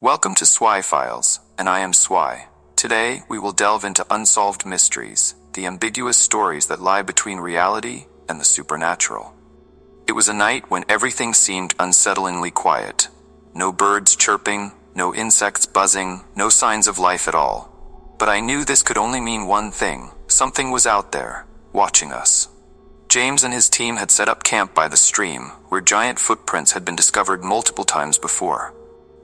Welcome to Swai Files, and I am Swai. Today, we will delve into unsolved mysteries, the ambiguous stories that lie between reality and the supernatural. It was a night when everything seemed unsettlingly quiet. No birds chirping, no insects buzzing, no signs of life at all. But I knew this could only mean one thing. Something was out there, watching us. James and his team had set up camp by the stream, where giant footprints had been discovered multiple times before.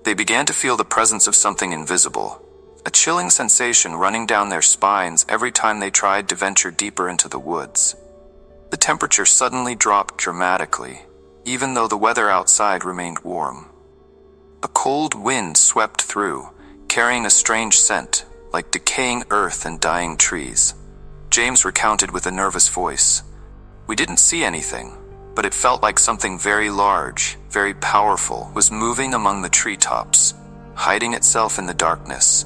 They began to feel the presence of something invisible, a chilling sensation running down their spines every time they tried to venture deeper into the woods. The temperature suddenly dropped dramatically, even though the weather outside remained warm. A cold wind swept through, carrying a strange scent, like decaying earth and dying trees. James recounted with a nervous voice. "We didn't see anything, but it felt like something very large, very powerful, was moving among the treetops, hiding itself in the darkness.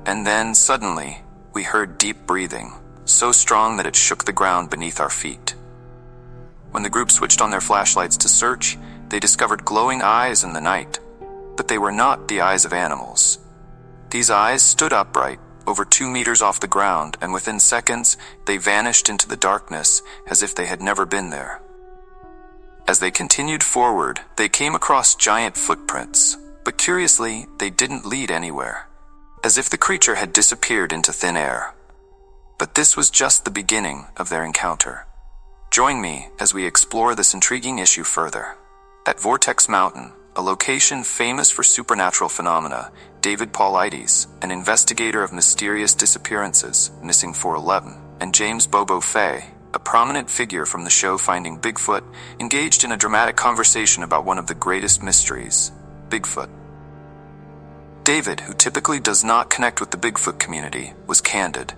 And then, suddenly, we heard deep breathing, so strong that it shook the ground beneath our feet. When the group switched on their flashlights to search, they discovered glowing eyes in the night. But they were not the eyes of animals. These eyes stood upright, over 2 meters off the ground, and within seconds, they vanished into the darkness as if they had never been there. As they continued forward, they came across giant footprints, but curiously, they didn't lead anywhere, as if the creature had disappeared into thin air. But this was just the beginning of their encounter. Join me as we explore this intriguing issue further. At Vortex Mountain, a location famous for supernatural phenomena, David Paulides, an investigator of mysterious disappearances, Missing 411, and James Bobo Fay, a prominent figure from the show Finding Bigfoot, engaged in a dramatic conversation about one of the greatest mysteries, Bigfoot. David, who typically does not connect with the Bigfoot community, was candid.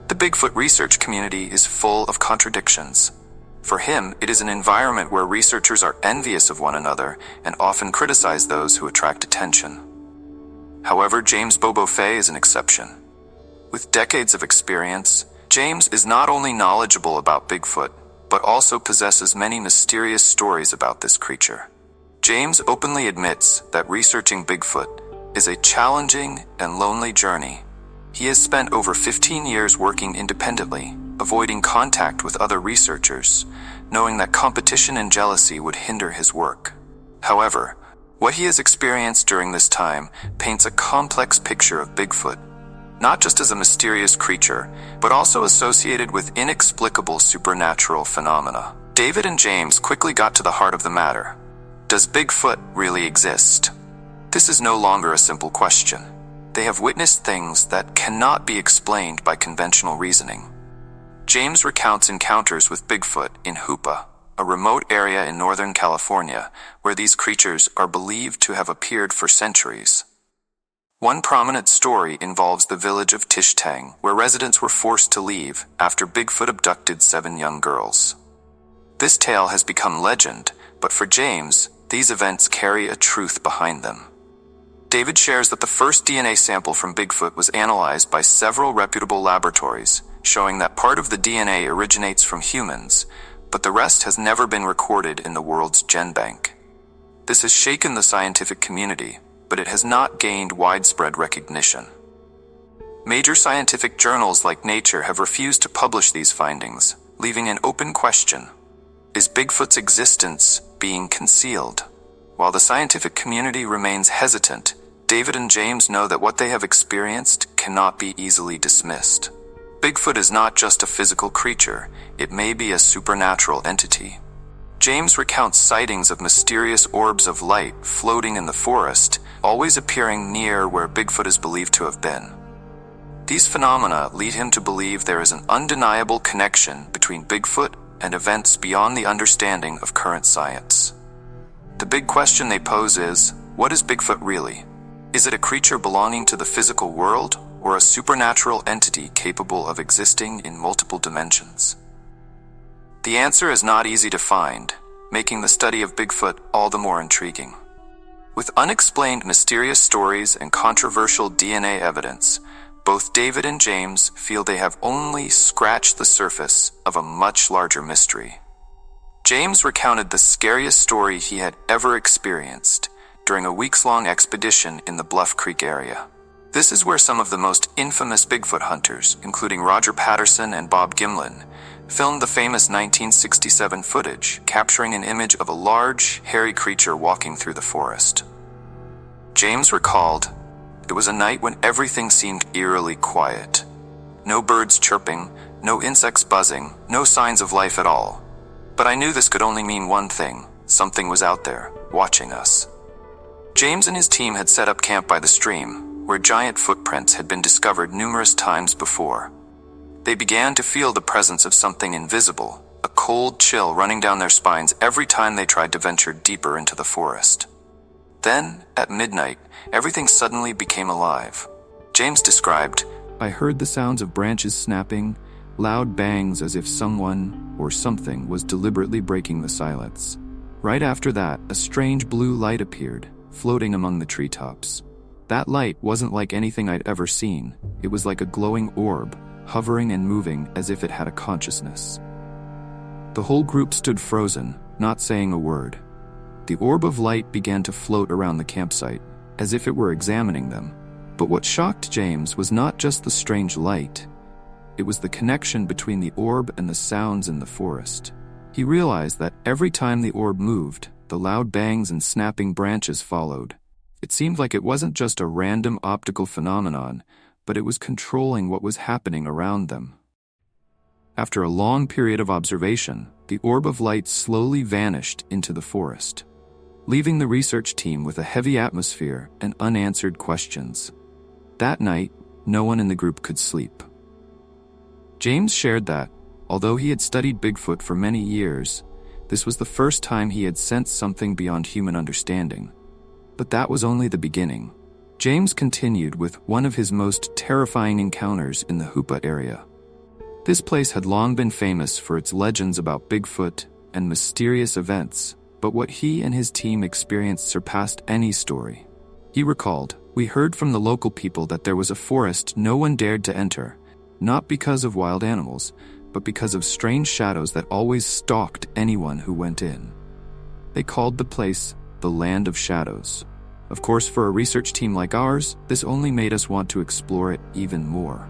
The Bigfoot research community is full of contradictions. For him, it is an environment where researchers are envious of one another and often criticize those who attract attention. However, James Bobo Fay is an exception. With decades of experience, James is not only knowledgeable about Bigfoot, but also possesses many mysterious stories about this creature. James openly admits that researching Bigfoot is a challenging and lonely journey. He has spent over 15 years working independently, avoiding contact with other researchers, knowing that competition and jealousy would hinder his work. However, what he has experienced during this time paints a complex picture of Bigfoot, not just as a mysterious creature, but also associated with inexplicable supernatural phenomena. David and James quickly got to the heart of the matter. Does Bigfoot really exist? This is no longer a simple question. They have witnessed things that cannot be explained by conventional reasoning. James recounts encounters with Bigfoot in Hoopa, a remote area in Northern California, where these creatures are believed to have appeared for centuries. One prominent story involves the village of Tishtang, where residents were forced to leave after Bigfoot abducted 7 young girls. This tale has become legend, but for James, these events carry a truth behind them. David shares that the first DNA sample from Bigfoot was analyzed by several reputable laboratories, showing that part of the DNA originates from humans, but the rest has never been recorded in the world's genbank. This has shaken the scientific community, but it has not gained widespread recognition. Major scientific journals like Nature have refused to publish these findings, leaving an open question. Is Bigfoot's existence being concealed? While the scientific community remains hesitant, David and James know that what they have experienced cannot be easily dismissed. Bigfoot is not just a physical creature, it may be a supernatural entity. James recounts sightings of mysterious orbs of light floating in the forest, always appearing near where Bigfoot is believed to have been. These phenomena lead him to believe there is an undeniable connection between Bigfoot and events beyond the understanding of current science. The big question they pose is, what is Bigfoot really? Is it a creature belonging to the physical world, or a supernatural entity capable of existing in multiple dimensions? The answer is not easy to find, making the study of Bigfoot all the more intriguing. With unexplained mysterious stories and controversial DNA evidence, both David and James feel they have only scratched the surface of a much larger mystery. James recounted the scariest story he had ever experienced, during a weeks-long expedition in the Bluff Creek area. This is where some of the most infamous Bigfoot hunters, including Roger Patterson and Bob Gimlin, filmed the famous 1967 footage, capturing an image of a large, hairy creature walking through the forest. James recalled, "It was a night when everything seemed eerily quiet. No birds chirping, no insects buzzing, no signs of life at all. But I knew this could only mean one thing: something was out there, watching us." James and his team had set up camp by the stream, where giant footprints had been discovered numerous times before. They began to feel the presence of something invisible, a cold chill running down their spines every time they tried to venture deeper into the forest. Then, at midnight, everything suddenly became alive. James described, "I heard the sounds of branches snapping, loud bangs as if someone or something was deliberately breaking the silence. Right after that, a strange blue light appeared, floating among the treetops. That light wasn't like anything I'd ever seen. It was like a glowing orb, hovering and moving as if it had a consciousness." The whole group stood frozen, not saying a word. The orb of light began to float around the campsite, as if it were examining them. But what shocked James was not just the strange light. It was the connection between the orb and the sounds in the forest. He realized that every time the orb moved, the loud bangs and snapping branches followed. It seemed like it wasn't just a random optical phenomenon, but it was controlling what was happening around them. After a long period of observation, the orb of light slowly vanished into the forest, leaving the research team with a heavy atmosphere and unanswered questions. That night, no one in the group could sleep. James shared that, although he had studied Bigfoot for many years, this was the first time he had sensed something beyond human understanding. But that was only the beginning. James continued with one of his most terrifying encounters in the Hoopa area. This place had long been famous for its legends about Bigfoot and mysterious events, but what he and his team experienced surpassed any story. He recalled, "We heard from the local people that there was a forest no one dared to enter, not because of wild animals, but because of strange shadows that always stalked anyone who went in. They called the place the Land of Shadows. Of course, for a research team like ours, this only made us want to explore it even more."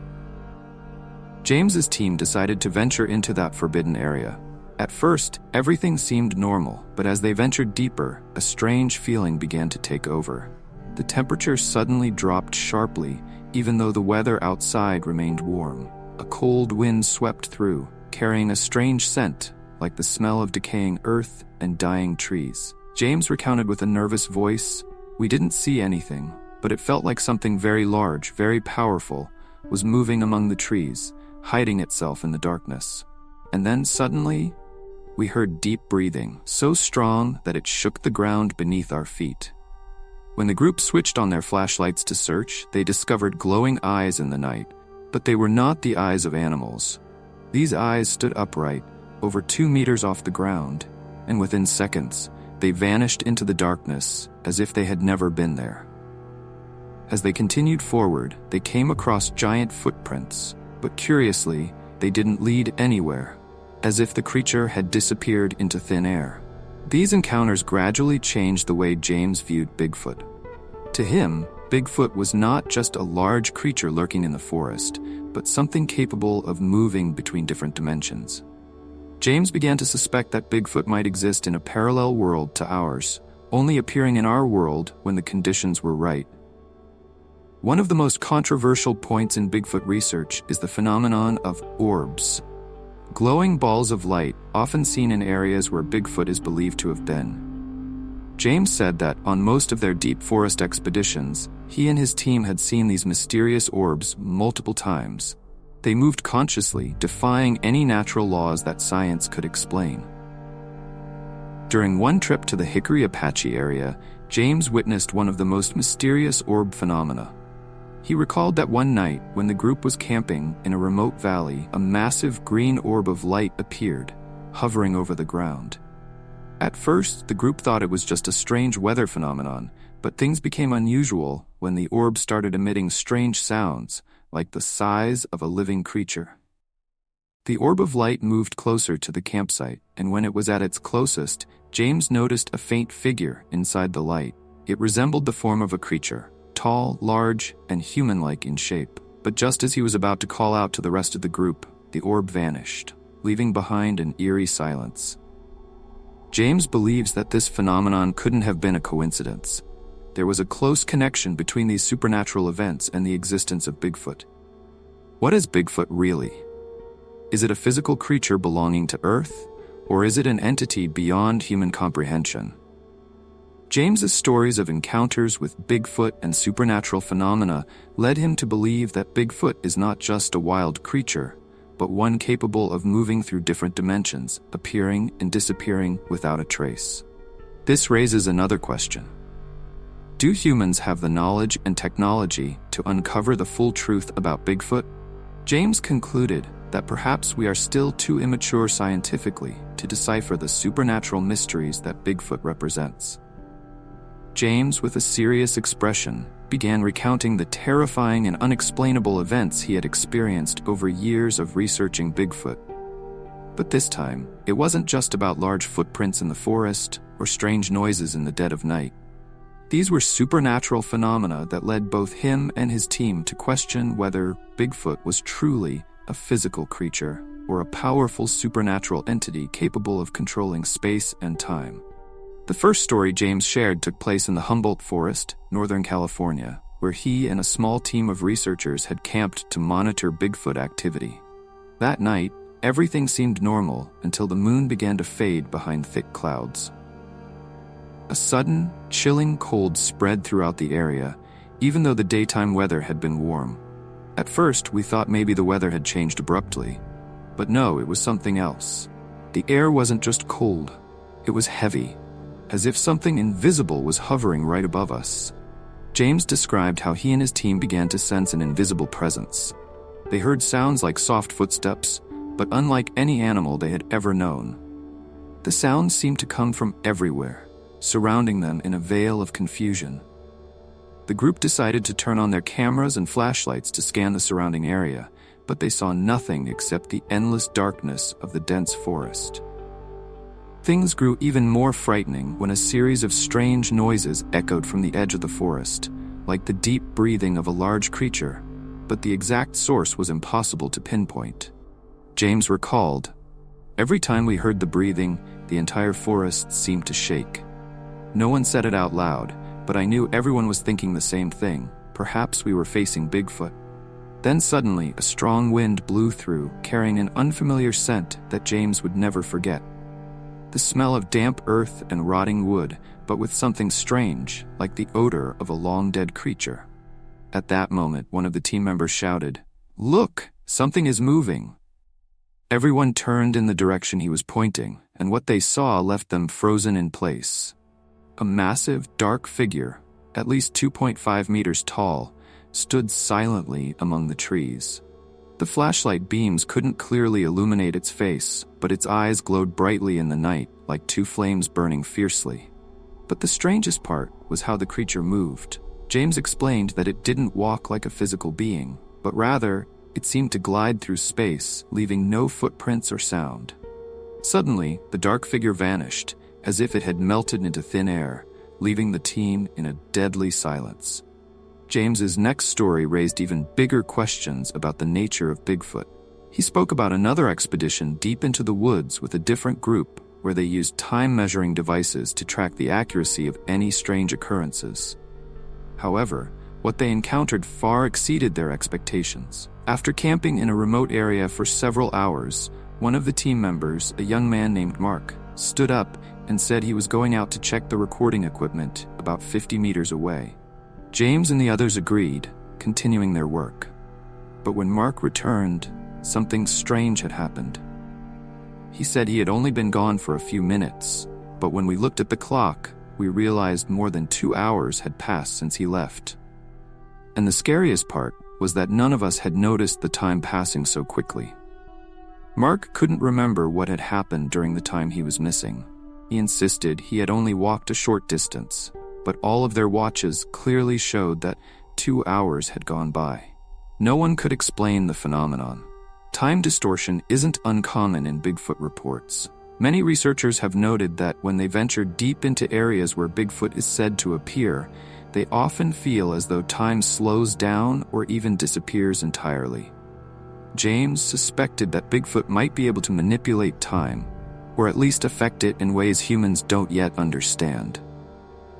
James's team decided to venture into that forbidden area. At first, everything seemed normal, but as they ventured deeper, a strange feeling began to take over. The temperature suddenly dropped sharply, even though the weather outside remained warm. A cold wind swept through, carrying a strange scent, like the smell of decaying earth and dying trees. James recounted with a nervous voice, "We didn't see anything, but it felt like something very large, very powerful, was moving among the trees, hiding itself in the darkness. And then suddenly, we heard deep breathing, so strong that it shook the ground beneath our feet." When the group switched on their flashlights to search, they discovered glowing eyes in the night, but they were not the eyes of animals. These eyes stood upright, over 2 meters off the ground, and within seconds, they vanished into the darkness as if they had never been there. As they continued forward, they came across giant footprints, but curiously, they didn't lead anywhere, as if the creature had disappeared into thin air. These encounters gradually changed the way James viewed Bigfoot. To him, Bigfoot was not just a large creature lurking in the forest, but something capable of moving between different dimensions. James began to suspect that Bigfoot might exist in a parallel world to ours, only appearing in our world when the conditions were right. One of the most controversial points in Bigfoot research is the phenomenon of orbs. Glowing balls of light, often seen in areas where Bigfoot is believed to have been. James said that on most of their deep forest expeditions, he and his team had seen these mysterious orbs multiple times. They moved consciously, defying any natural laws that science could explain. During one trip to the Hickory Apache area, James witnessed one of the most mysterious orb phenomena. He recalled that one night, when the group was camping in a remote valley, a massive green orb of light appeared, hovering over the ground. At first, the group thought it was just a strange weather phenomenon, but things became unusual when the orb started emitting strange sounds, like the sighs of a living creature. The orb of light moved closer to the campsite, and when it was at its closest, James noticed a faint figure inside the light. It resembled the form of a creature, tall, large, and human-like in shape. But just as he was about to call out to the rest of the group, the orb vanished, leaving behind an eerie silence. James believes that this phenomenon couldn't have been a coincidence. There was a close connection between these supernatural events and the existence of Bigfoot. What is Bigfoot really? Is it a physical creature belonging to Earth, or is it an entity beyond human comprehension? James's stories of encounters with Bigfoot and supernatural phenomena led him to believe that Bigfoot is not just a wild creature, but one capable of moving through different dimensions, appearing and disappearing without a trace. This raises another question. Do humans have the knowledge and technology to uncover the full truth about Bigfoot? James concluded that perhaps we are still too immature scientifically to decipher the supernatural mysteries that Bigfoot represents. James, with a serious expression, began recounting the terrifying and unexplainable events he had experienced over years of researching Bigfoot. But this time, it wasn't just about large footprints in the forest or strange noises in the dead of night. These were supernatural phenomena that led both him and his team to question whether Bigfoot was truly a physical creature or a powerful supernatural entity capable of controlling space and time. The first story James shared took place in the Humboldt Forest, Northern California, where he and a small team of researchers had camped to monitor Bigfoot activity. That night, everything seemed normal until the moon began to fade behind thick clouds. A sudden, chilling cold spread throughout the area, even though the daytime weather had been warm. At first, we thought maybe the weather had changed abruptly. But no, it was something else. The air wasn't just cold, it was heavy, as if something invisible was hovering right above us. James described how he and his team began to sense an invisible presence. They heard sounds like soft footsteps, but unlike any animal they had ever known. The sounds seemed to come from everywhere, surrounding them in a veil of confusion. The group decided to turn on their cameras and flashlights to scan the surrounding area, but they saw nothing except the endless darkness of the dense forest. Things grew even more frightening when a series of strange noises echoed from the edge of the forest, like the deep breathing of a large creature, but the exact source was impossible to pinpoint. James recalled, "Every time we heard the breathing, the entire forest seemed to shake. No one said it out loud, but I knew everyone was thinking the same thing. Perhaps we were facing Bigfoot." Then suddenly, a strong wind blew through, carrying an unfamiliar scent that James would never forget. The smell of damp earth and rotting wood, but with something strange, like the odor of a long-dead creature. At that moment, one of the team members shouted, "Look, something is moving." Everyone turned in the direction he was pointing, and what they saw left them frozen in place. A massive, dark figure, at least 2.5 meters tall, stood silently among the trees. The flashlight beams couldn't clearly illuminate its face, but its eyes glowed brightly in the night, like two flames burning fiercely. But the strangest part was how the creature moved. James explained that it didn't walk like a physical being, but rather, it seemed to glide through space, leaving no footprints or sound. Suddenly, the dark figure vanished, as if it had melted into thin air, leaving the team in a deadly silence. James's next story raised even bigger questions about the nature of Bigfoot. He spoke about another expedition deep into the woods with a different group where they used time-measuring devices to track the accuracy of any strange occurrences. However, what they encountered far exceeded their expectations. After camping in a remote area for several hours, one of the team members, a young man named Mark, stood up and said he was going out to check the recording equipment about 50 meters away. James and the others agreed, continuing their work. But when Mark returned, something strange had happened. He said he had only been gone for a few minutes, but when we looked at the clock, we realized more than 2 hours had passed since he left. And the scariest part was that none of us had noticed the time passing so quickly. Mark couldn't remember what had happened during the time he was missing. He insisted he had only walked a short distance, but all of their watches clearly showed that 2 hours had gone by. No one could explain the phenomenon. Time distortion isn't uncommon in Bigfoot reports, Many researchers have noted that when they venture deep into areas where Bigfoot is said to appear, they often feel as though time slows down or even disappears entirely. James suspected that Bigfoot might be able to manipulate time, or at least affect it in ways humans don't yet understand.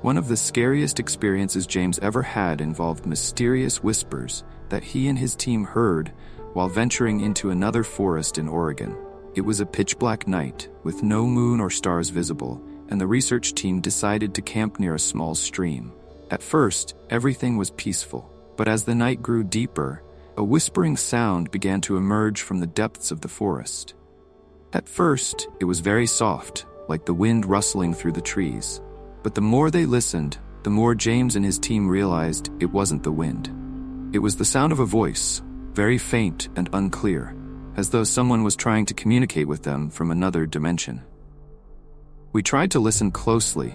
One of the scariest experiences James ever had involved mysterious whispers that he and his team heard while venturing into another forest in Oregon. It was a pitch-black night, with no moon or stars visible, and the research team decided to camp near a small stream. At first, everything was peaceful, but as the night grew deeper, a whispering sound began to emerge from the depths of the forest. At first, it was very soft, like the wind rustling through the trees. But the more they listened, the more James and his team realized it wasn't the wind. It was the sound of a voice, very faint and unclear, as though someone was trying to communicate with them from another dimension. We tried to listen closely,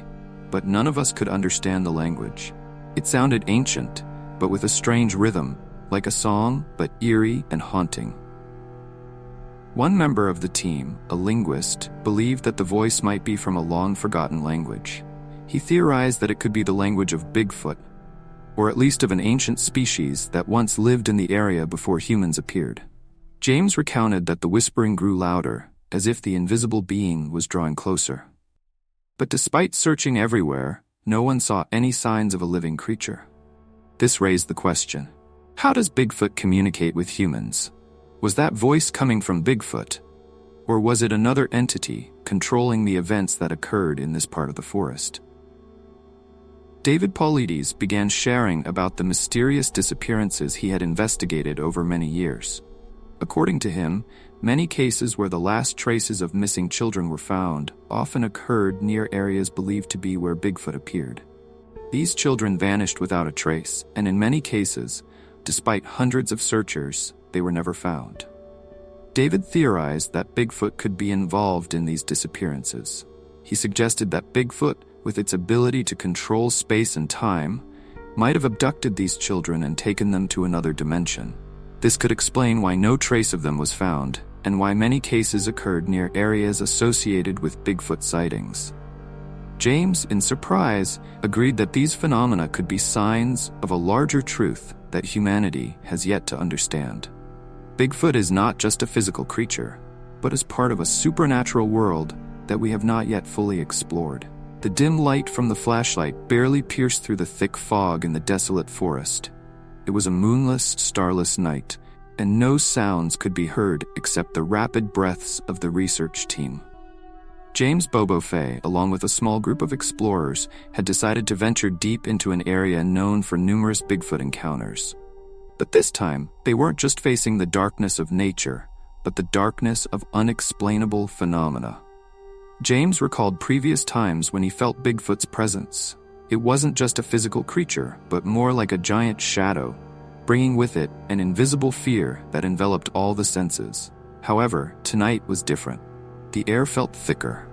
but none of us could understand the language. It sounded ancient, but with a strange rhythm, like a song, but eerie and haunting. One member of the team, a linguist, believed that the voice might be from a long-forgotten language. He theorized that it could be the language of Bigfoot, or at least of an ancient species that once lived in the area before humans appeared. James recounted that the whispering grew louder, as if the invisible being was drawing closer. But despite searching everywhere, no one saw any signs of a living creature. This raised the question, how does Bigfoot communicate with humans? Was that voice coming from Bigfoot? Or was it another entity controlling the events that occurred in this part of the forest? David Paulides began sharing about the mysterious disappearances he had investigated over many years. According to him, many cases where the last traces of missing children were found often occurred near areas believed to be where Bigfoot appeared. These children vanished without a trace, and in many cases, despite hundreds of searchers, they were never found. David theorized that Bigfoot could be involved in these disappearances. He suggested that Bigfoot, with its ability to control space and time, might have abducted these children and taken them to another dimension. This could explain why no trace of them was found, and why many cases occurred near areas associated with Bigfoot sightings. James, in surprise, agreed that these phenomena could be signs of a larger truth that humanity has yet to understand. Bigfoot is not just a physical creature, but is part of a supernatural world that we have not yet fully explored. The dim light from the flashlight barely pierced through the thick fog in the desolate forest. It was a moonless, starless night, and no sounds could be heard except the rapid breaths of the research team. James Bobo Fay, along with a small group of explorers, had decided to venture deep into an area known for numerous Bigfoot encounters. But this time, they weren't just facing the darkness of nature, but the darkness of unexplainable phenomena. James recalled previous times when he felt Bigfoot's presence. It wasn't just a physical creature, but more like a giant shadow, bringing with it an invisible fear that enveloped all the senses. However, tonight was different. The air felt thicker,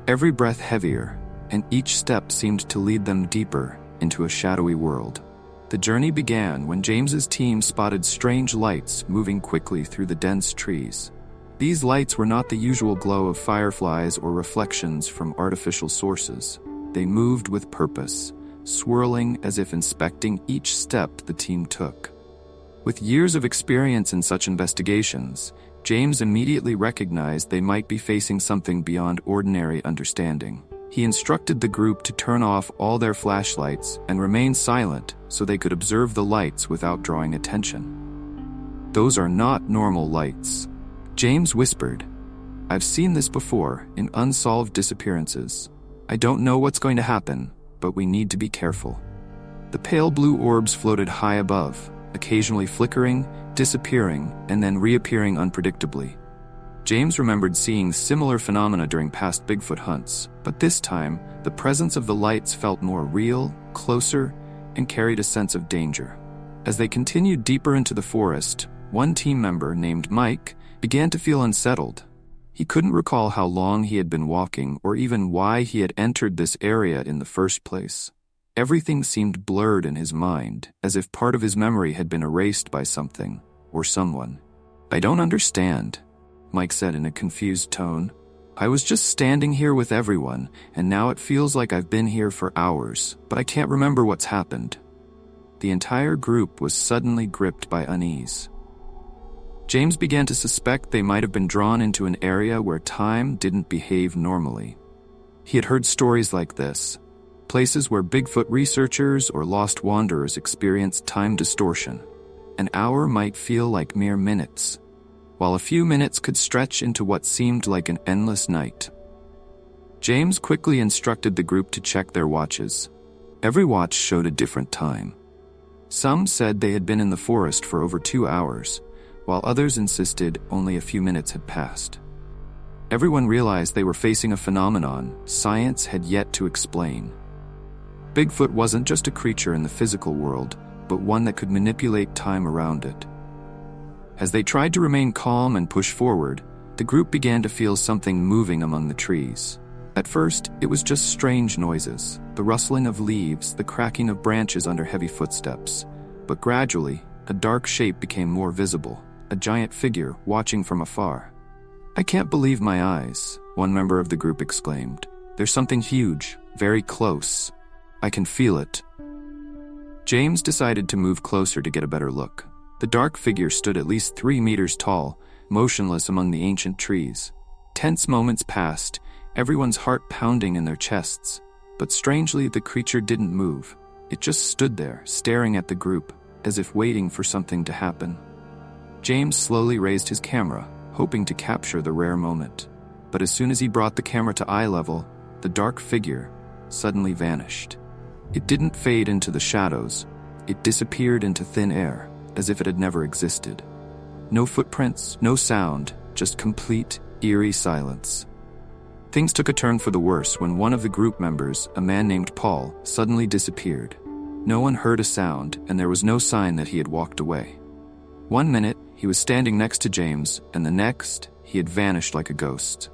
every breath heavier, and each step seemed to lead them deeper into a shadowy world. The journey began when James's team spotted strange lights moving quickly through the dense trees. These lights were not the usual glow of fireflies or reflections from artificial sources. They moved with purpose, swirling as if inspecting each step the team took. With years of experience in such investigations, James immediately recognized they might be facing something beyond ordinary understanding. He instructed the group to turn off all their flashlights and remain silent so they could observe the lights without drawing attention. "Those are not normal lights," James whispered. "I've seen this before in unsolved disappearances. I don't know what's going to happen, but we need to be careful." The pale blue orbs floated high above, occasionally flickering, disappearing, and then reappearing unpredictably. James remembered seeing similar phenomena during past Bigfoot hunts, but this time, the presence of the lights felt more real, closer, and carried a sense of danger. As they continued deeper into the forest, one team member named Mike began to feel unsettled. He couldn't recall how long he had been walking or even why he had entered this area in the first place. Everything seemed blurred in his mind, as if part of his memory had been erased by something or someone. "I don't understand," Mike said in a confused tone. I was just standing here with everyone, and now it feels like I've been here for hours, but I can't remember what's happened." The entire group was suddenly gripped by unease. James began to suspect they might have been drawn into an area where time didn't behave normally. He had heard stories like this, places where Bigfoot researchers or lost wanderers experienced time distortion. An hour might feel like mere minutes, while a few minutes could stretch into what seemed like an endless night. James quickly instructed the group to check their watches. Every watch showed a different time. Some said they had been in the forest for over 2 hours, while others insisted only a few minutes had passed. Everyone realized they were facing a phenomenon science had yet to explain. Bigfoot wasn't just a creature in the physical world, but one that could manipulate time around it. As they tried to remain calm and push forward, the group began to feel something moving among the trees. At first, it was just strange noises, the rustling of leaves, the cracking of branches under heavy footsteps. But gradually, a dark shape became more visible, a giant figure watching from afar. "I can't believe my eyes," one member of the group exclaimed. "There's something huge, very close. I can feel it." James decided to move closer to get a better look. The dark figure stood at least 3 meters tall, motionless among the ancient trees. Tense moments passed, everyone's heart pounding in their chests. But strangely, the creature didn't move. It just stood there, staring at the group, as if waiting for something to happen. James slowly raised his camera, hoping to capture the rare moment. But as soon as he brought the camera to eye level, the dark figure suddenly vanished. It didn't fade into the shadows. It disappeared into thin air, as if it had never existed. No footprints, no sound, just complete, eerie silence. Things took a turn for the worse when one of the group members, a man named Paul, suddenly disappeared. No one heard a sound, and there was no sign that he had walked away. 1 minute, he was standing next to James, and the next, he had vanished like a ghost.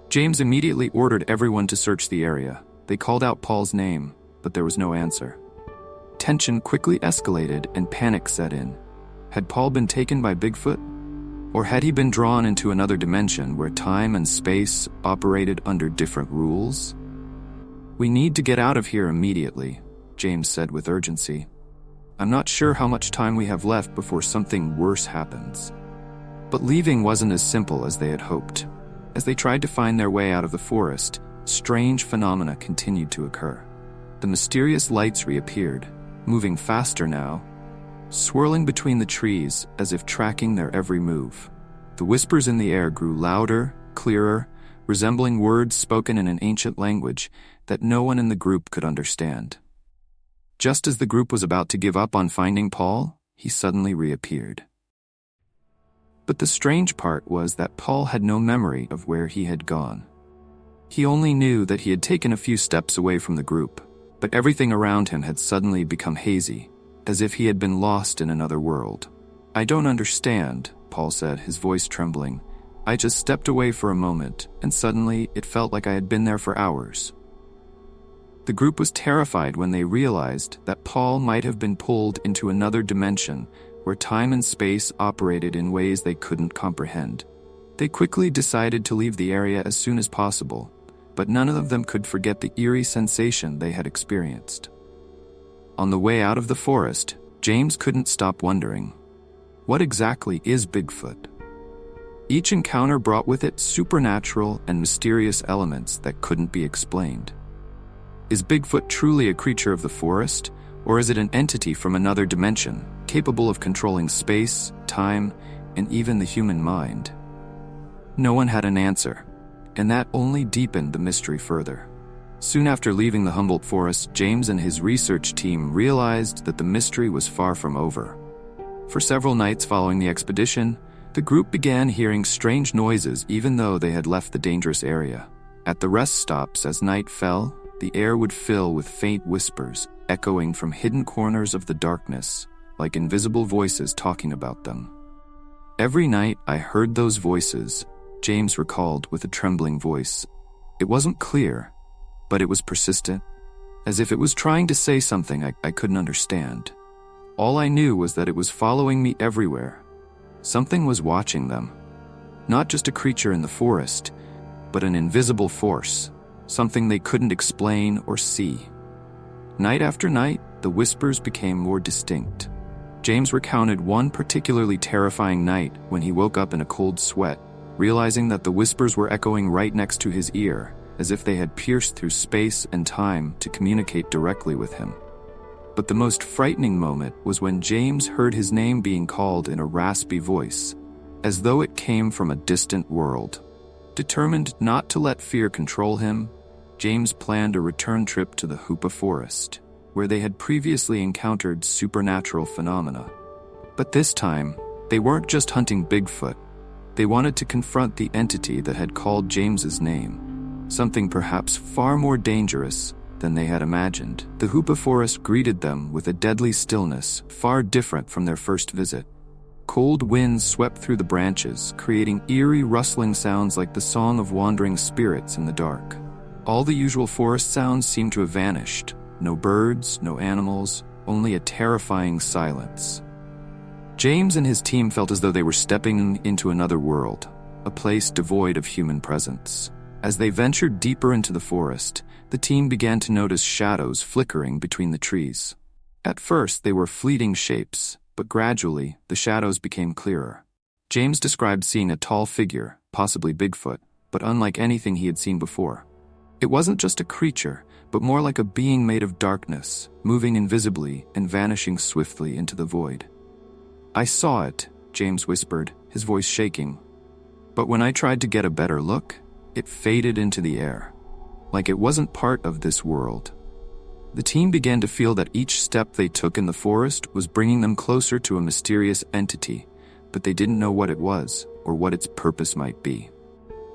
James immediately ordered everyone to search the area. They called out Paul's name, but there was no answer. Tension quickly escalated and panic set in. Had Paul been taken by Bigfoot? Or had he been drawn into another dimension where time and space operated under different rules? "We need to get out of here immediately," James said with urgency. "I'm not sure how much time we have left before something worse happens." But leaving wasn't as simple as they had hoped. As they tried to find their way out of the forest, strange phenomena continued to occur. The mysterious lights reappeared, moving faster now, swirling between the trees as if tracking their every move. The whispers in the air grew louder, clearer, resembling words spoken in an ancient language that no one in the group could understand. Just as the group was about to give up on finding Paul, he suddenly reappeared. But the strange part was that Paul had no memory of where he had gone. He only knew that he had taken a few steps away from the group, but everything around him had suddenly become hazy, as if he had been lost in another world. "I don't understand," Paul said, his voice trembling. "I just stepped away for a moment, and suddenly it felt like I had been there for hours." The group was terrified when they realized that Paul might have been pulled into another dimension where time and space operated in ways they couldn't comprehend. They quickly decided to leave the area as soon as possible, but none of them could forget the eerie sensation they had experienced. On the way out of the forest, James couldn't stop wondering, what exactly is Bigfoot? Each encounter brought with it supernatural and mysterious elements that couldn't be explained. Is Bigfoot truly a creature of the forest, or is it an entity from another dimension, capable of controlling space, time, and even the human mind? No one had an answer, and that only deepened the mystery further. Soon after leaving the Humboldt Forest, James and his research team realized that the mystery was far from over. For several nights following the expedition, the group began hearing strange noises even though they had left the dangerous area. At the rest stops, as night fell, the air would fill with faint whispers, echoing from hidden corners of the darkness, like invisible voices talking about them. "Every night I heard those voices," James recalled with a trembling voice. "It wasn't clear, but it was persistent, as if it was trying to say something I couldn't understand. All I knew was that it was following me everywhere. Something was watching them. Not just a creature in the forest, but an invisible force, something they couldn't explain or see. Night after night, the whispers became more distinct. James recounted one particularly terrifying night when he woke up in a cold sweat, realizing that the whispers were echoing right next to his ear, as if they had pierced through space and time to communicate directly with him. But the most frightening moment was when James heard his name being called in a raspy voice, as though it came from a distant world. Determined not to let fear control him, James planned a return trip to the Hoopa Forest, where they had previously encountered supernatural phenomena. But this time, they weren't just hunting Bigfoot. They wanted to confront the entity that had called James's name, something perhaps far more dangerous than they had imagined. The Hoopa Forest greeted them with a deadly stillness far different from their first visit. Cold winds swept through the branches, creating eerie rustling sounds like the song of wandering spirits in the dark. All the usual forest sounds seemed to have vanished. No birds, no animals, only a terrifying silence. James and his team felt as though they were stepping into another world, a place devoid of human presence. As they ventured deeper into the forest, the team began to notice shadows flickering between the trees. At first, they were fleeting shapes, but gradually, the shadows became clearer. James described seeing a tall figure, possibly Bigfoot, but unlike anything he had seen before. It wasn't just a creature, but more like a being made of darkness, moving invisibly and vanishing swiftly into the void. "I saw it," James whispered, his voice shaking. "But when I tried to get a better look, it faded into the air, like it wasn't part of this world." The team began to feel that each step they took in the forest was bringing them closer to a mysterious entity, but they didn't know what it was or what its purpose might be.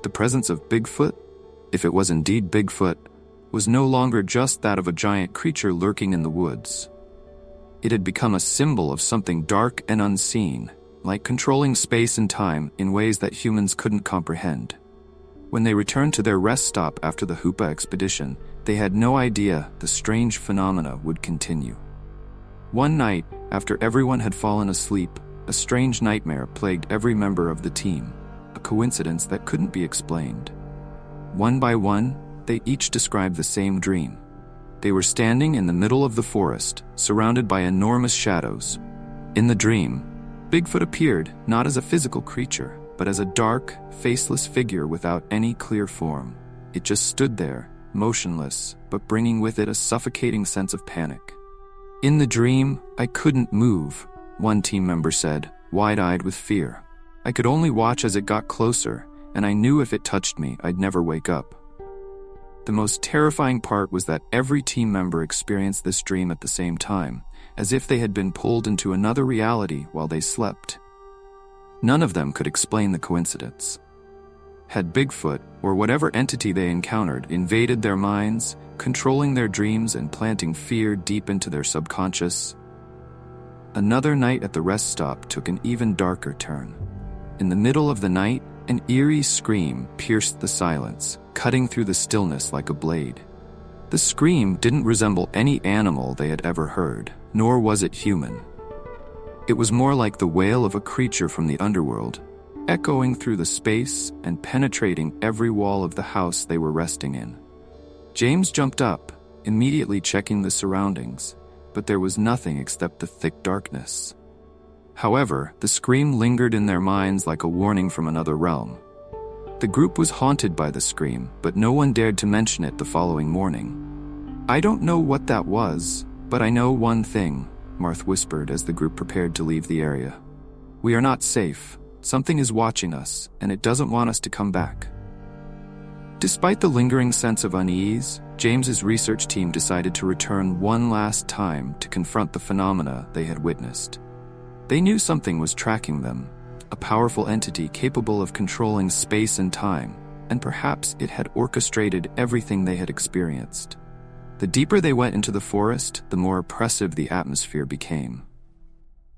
The presence of Bigfoot, if it was indeed Bigfoot, was no longer just that of a giant creature lurking in the woods. It had become a symbol of something dark and unseen, like controlling space and time in ways that humans couldn't comprehend. When they returned to their rest stop after the Hoopa expedition, they had no idea the strange phenomena would continue. One night, after everyone had fallen asleep, a strange nightmare plagued every member of the team, a coincidence that couldn't be explained. One by one, they each described the same dream. They were standing in the middle of the forest, surrounded by enormous shadows. In the dream, Bigfoot appeared not as a physical creature, but as a dark, faceless figure without any clear form. It just stood there, motionless, but bringing with it a suffocating sense of panic. "In the dream, I couldn't move," one team member said, wide-eyed with fear. "I could only watch as it got closer, and I knew if it touched me, I'd never wake up." The most terrifying part was that every team member experienced this dream at the same time, as if they had been pulled into another reality while they slept. None of them could explain the coincidence. Had Bigfoot, or whatever entity they encountered, invaded their minds, controlling their dreams and planting fear deep into their subconscious? Another night at the rest stop took an even darker turn. In the middle of the night, an eerie scream pierced the silence, cutting through the stillness like a blade. The scream didn't resemble any animal they had ever heard, nor was it human. It was more like the wail of a creature from the underworld, echoing through the space and penetrating every wall of the house they were resting in. James jumped up, immediately checking the surroundings, but there was nothing except the thick darkness. However, the scream lingered in their minds like a warning from another realm. The group was haunted by the scream, but no one dared to mention it the following morning. "I don't know what that was, but I know one thing," Marth whispered as the group prepared to leave the area. "We are not safe. Something is watching us, and it doesn't want us to come back." Despite the lingering sense of unease, James's research team decided to return one last time to confront the phenomena they had witnessed. They knew something was tracking them, a powerful entity capable of controlling space and time, and perhaps it had orchestrated everything they had experienced. The deeper they went into the forest, the more oppressive the atmosphere became.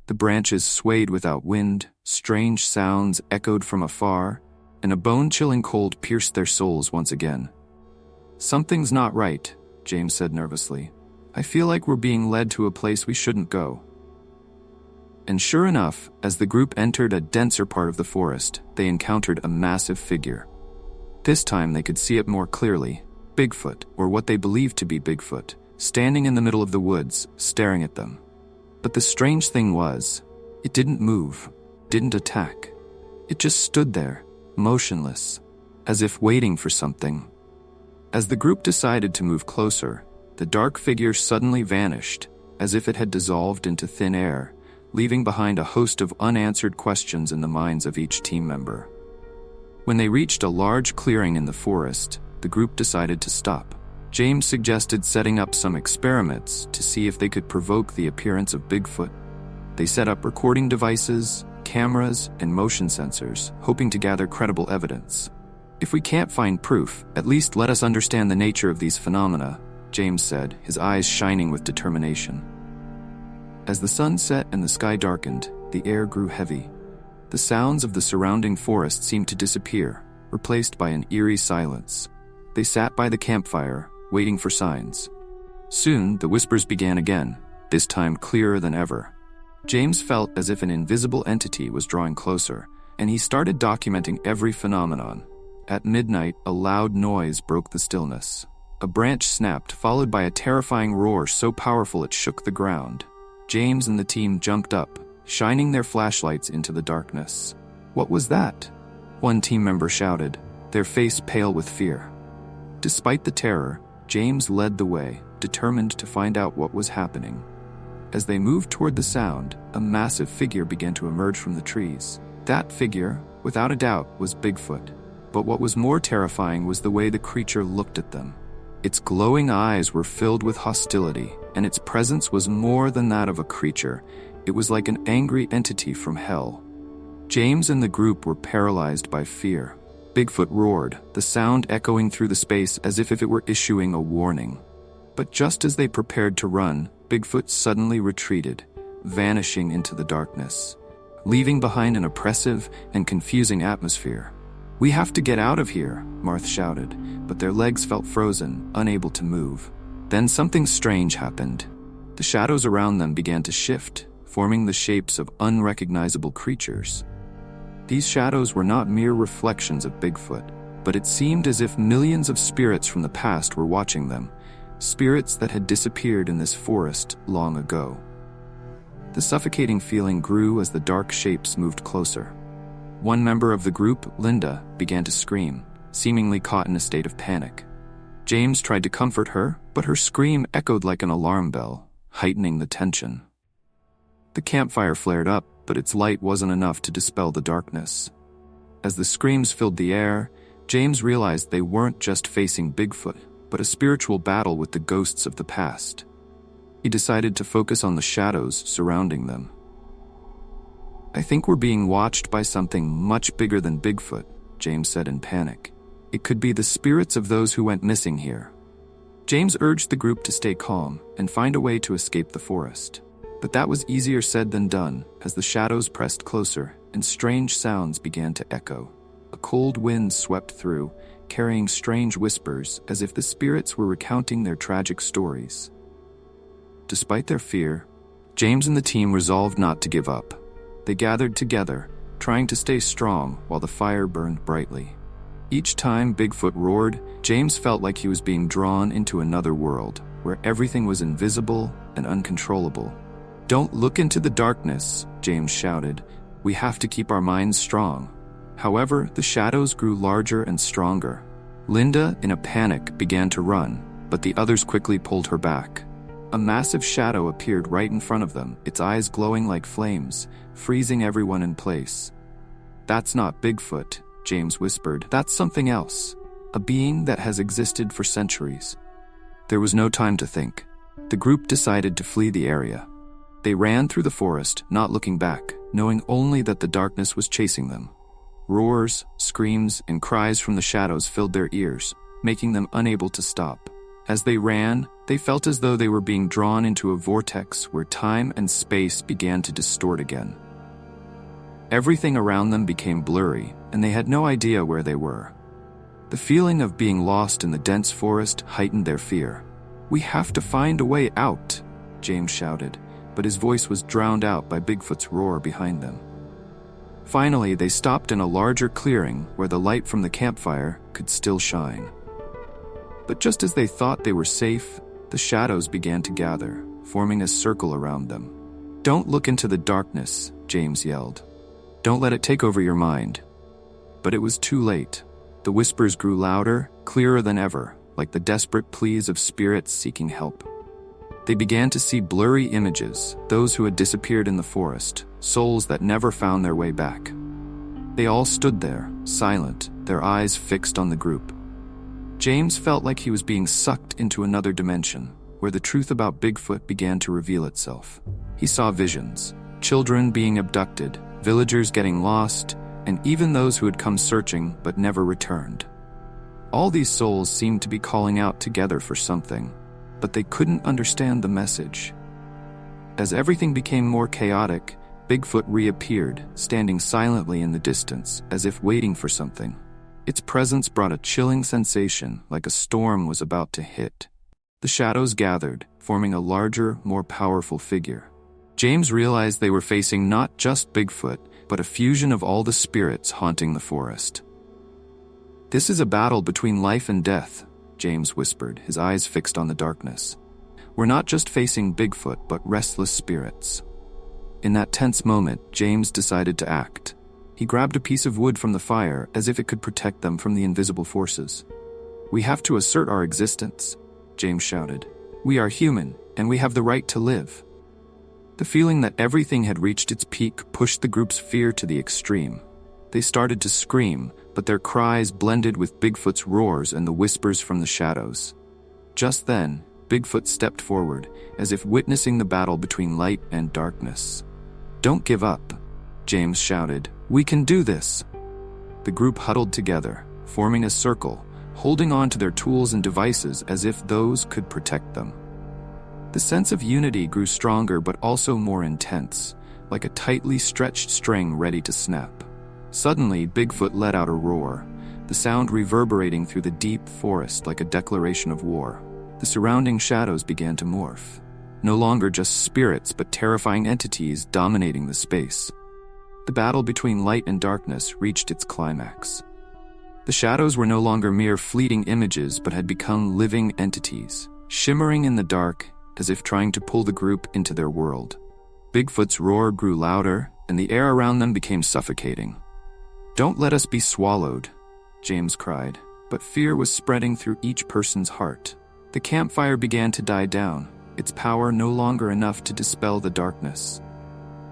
The branches swayed without wind, strange sounds echoed from afar, and a bone-chilling cold pierced their souls once again. "Something's not right," James said nervously. "I feel like we're being led to a place we shouldn't go." And sure enough, as the group entered a denser part of the forest, they encountered a massive figure. This time they could see it more clearly. Bigfoot, or what they believed to be Bigfoot, standing in the middle of the woods, staring at them. But the strange thing was, it didn't move, didn't attack. It just stood there, motionless, as if waiting for something. As the group decided to move closer, the dark figure suddenly vanished, as if it had dissolved into thin air, leaving behind a host of unanswered questions in the minds of each team member. When they reached a large clearing in the forest, the group decided to stop. James suggested setting up some experiments to see if they could provoke the appearance of Bigfoot. They set up recording devices, cameras, and motion sensors, hoping to gather credible evidence. "If we can't find proof, at least let us understand the nature of these phenomena," James said, his eyes shining with determination. As the sun set and the sky darkened, the air grew heavy. The sounds of the surrounding forest seemed to disappear, replaced by an eerie silence. They sat by the campfire, waiting for signs. Soon, the whispers began again, this time clearer than ever. James felt as if an invisible entity was drawing closer, and he started documenting every phenomenon. At midnight, a loud noise broke the stillness. A branch snapped, followed by a terrifying roar so powerful it shook the ground. James and the team jumped up, shining their flashlights into the darkness. "What was that?" one team member shouted, their face pale with fear. Despite the terror, James led the way, determined to find out what was happening. As they moved toward the sound, a massive figure began to emerge from the trees. That figure, without a doubt, was Bigfoot. But what was more terrifying was the way the creature looked at them. Its glowing eyes were filled with hostility, and its presence was more than that of a creature. It was like an angry entity from hell. James and the group were paralyzed by fear. Bigfoot roared, the sound echoing through the space as if it were issuing a warning. But just as they prepared to run, Bigfoot suddenly retreated, vanishing into the darkness, leaving behind an oppressive and confusing atmosphere. "We have to get out of here," Marth shouted, but their legs felt frozen, unable to move. Then something strange happened. The shadows around them began to shift, forming the shapes of unrecognizable creatures. These shadows were not mere reflections of Bigfoot, but it seemed as if millions of spirits from the past were watching them, spirits that had disappeared in this forest long ago. The suffocating feeling grew as the dark shapes moved closer. One member of the group, Linda, began to scream, seemingly caught in a state of panic. James tried to comfort her, but her scream echoed like an alarm bell, heightening the tension. The campfire flared up, but its light wasn't enough to dispel the darkness. As the screams filled the air, James realized they weren't just facing Bigfoot, but a spiritual battle with the ghosts of the past. He decided to focus on the shadows surrounding them. "I think we're being watched by something much bigger than Bigfoot," James said in panic. "It could be the spirits of those who went missing here." James urged the group to stay calm and find a way to escape the forest. But that was easier said than done, as the shadows pressed closer and strange sounds began to echo. A cold wind swept through, carrying strange whispers as if the spirits were recounting their tragic stories. Despite their fear, James and the team resolved not to give up. They gathered together, trying to stay strong while the fire burned brightly. Each time Bigfoot roared, James felt like he was being drawn into another world, where everything was invisible and uncontrollable. "Don't look into the darkness," James shouted. "We have to keep our minds strong." However, the shadows grew larger and stronger. Linda, in a panic, began to run, but the others quickly pulled her back. A massive shadow appeared right in front of them, its eyes glowing like flames, freezing everyone in place. "That's not Bigfoot," James whispered. "That's something else. A being that has existed for centuries." There was no time to think. The group decided to flee the area. They ran through the forest, not looking back, knowing only that the darkness was chasing them. Roars, screams, and cries from the shadows filled their ears, making them unable to stop. As they ran, they felt as though they were being drawn into a vortex where time and space began to distort again. Everything around them became blurry, and they had no idea where they were. The feeling of being lost in the dense forest heightened their fear. "We have to find a way out," James shouted, but his voice was drowned out by Bigfoot's roar behind them. Finally, they stopped in a larger clearing where the light from the campfire could still shine. But just as they thought they were safe, the shadows began to gather, forming a circle around them. "Don't look into the darkness," James yelled. "Don't let it take over your mind." But it was too late. The whispers grew louder, clearer than ever, like the desperate pleas of spirits seeking help. They began to see blurry images, those who had disappeared in the forest, souls that never found their way back. They all stood there, silent, their eyes fixed on the group. James felt like he was being sucked into another dimension, where the truth about Bigfoot began to reveal itself. He saw visions, children being abducted, villagers getting lost, and even those who had come searching but never returned. All these souls seemed to be calling out together for something, but they couldn't understand the message. As everything became more chaotic, Bigfoot reappeared, standing silently in the distance, as if waiting for something. Its presence brought a chilling sensation, like a storm was about to hit. The shadows gathered, forming a larger, more powerful figure. James realized they were facing not just Bigfoot, but a fusion of all the spirits haunting the forest. "This is a battle between life and death," James whispered, his eyes fixed on the darkness. "We're not just facing Bigfoot, but restless spirits." In that tense moment, James decided to act. He grabbed a piece of wood from the fire, as if it could protect them from the invisible forces. "We have to assert our existence," James shouted. "We are human, and we have the right to live." The feeling that everything had reached its peak pushed the group's fear to the extreme. They started to scream, but their cries blended with Bigfoot's roars and the whispers from the shadows. Just then, Bigfoot stepped forward, as if witnessing the battle between light and darkness. "Don't give up," James shouted. "We can do this." The group huddled together, forming a circle, holding on to their tools and devices as if those could protect them. The sense of unity grew stronger but also more intense, like a tightly stretched string ready to snap. Suddenly, Bigfoot let out a roar, the sound reverberating through the deep forest like a declaration of war. The surrounding shadows began to morph. No longer just spirits, but terrifying entities dominating the space. The battle between light and darkness reached its climax. The shadows were no longer mere fleeting images, but had become living entities, shimmering in the dark as if trying to pull the group into their world. Bigfoot's roar grew louder, and the air around them became suffocating. "Don't let us be swallowed," James cried, but fear was spreading through each person's heart. The campfire began to die down, its power no longer enough to dispel the darkness.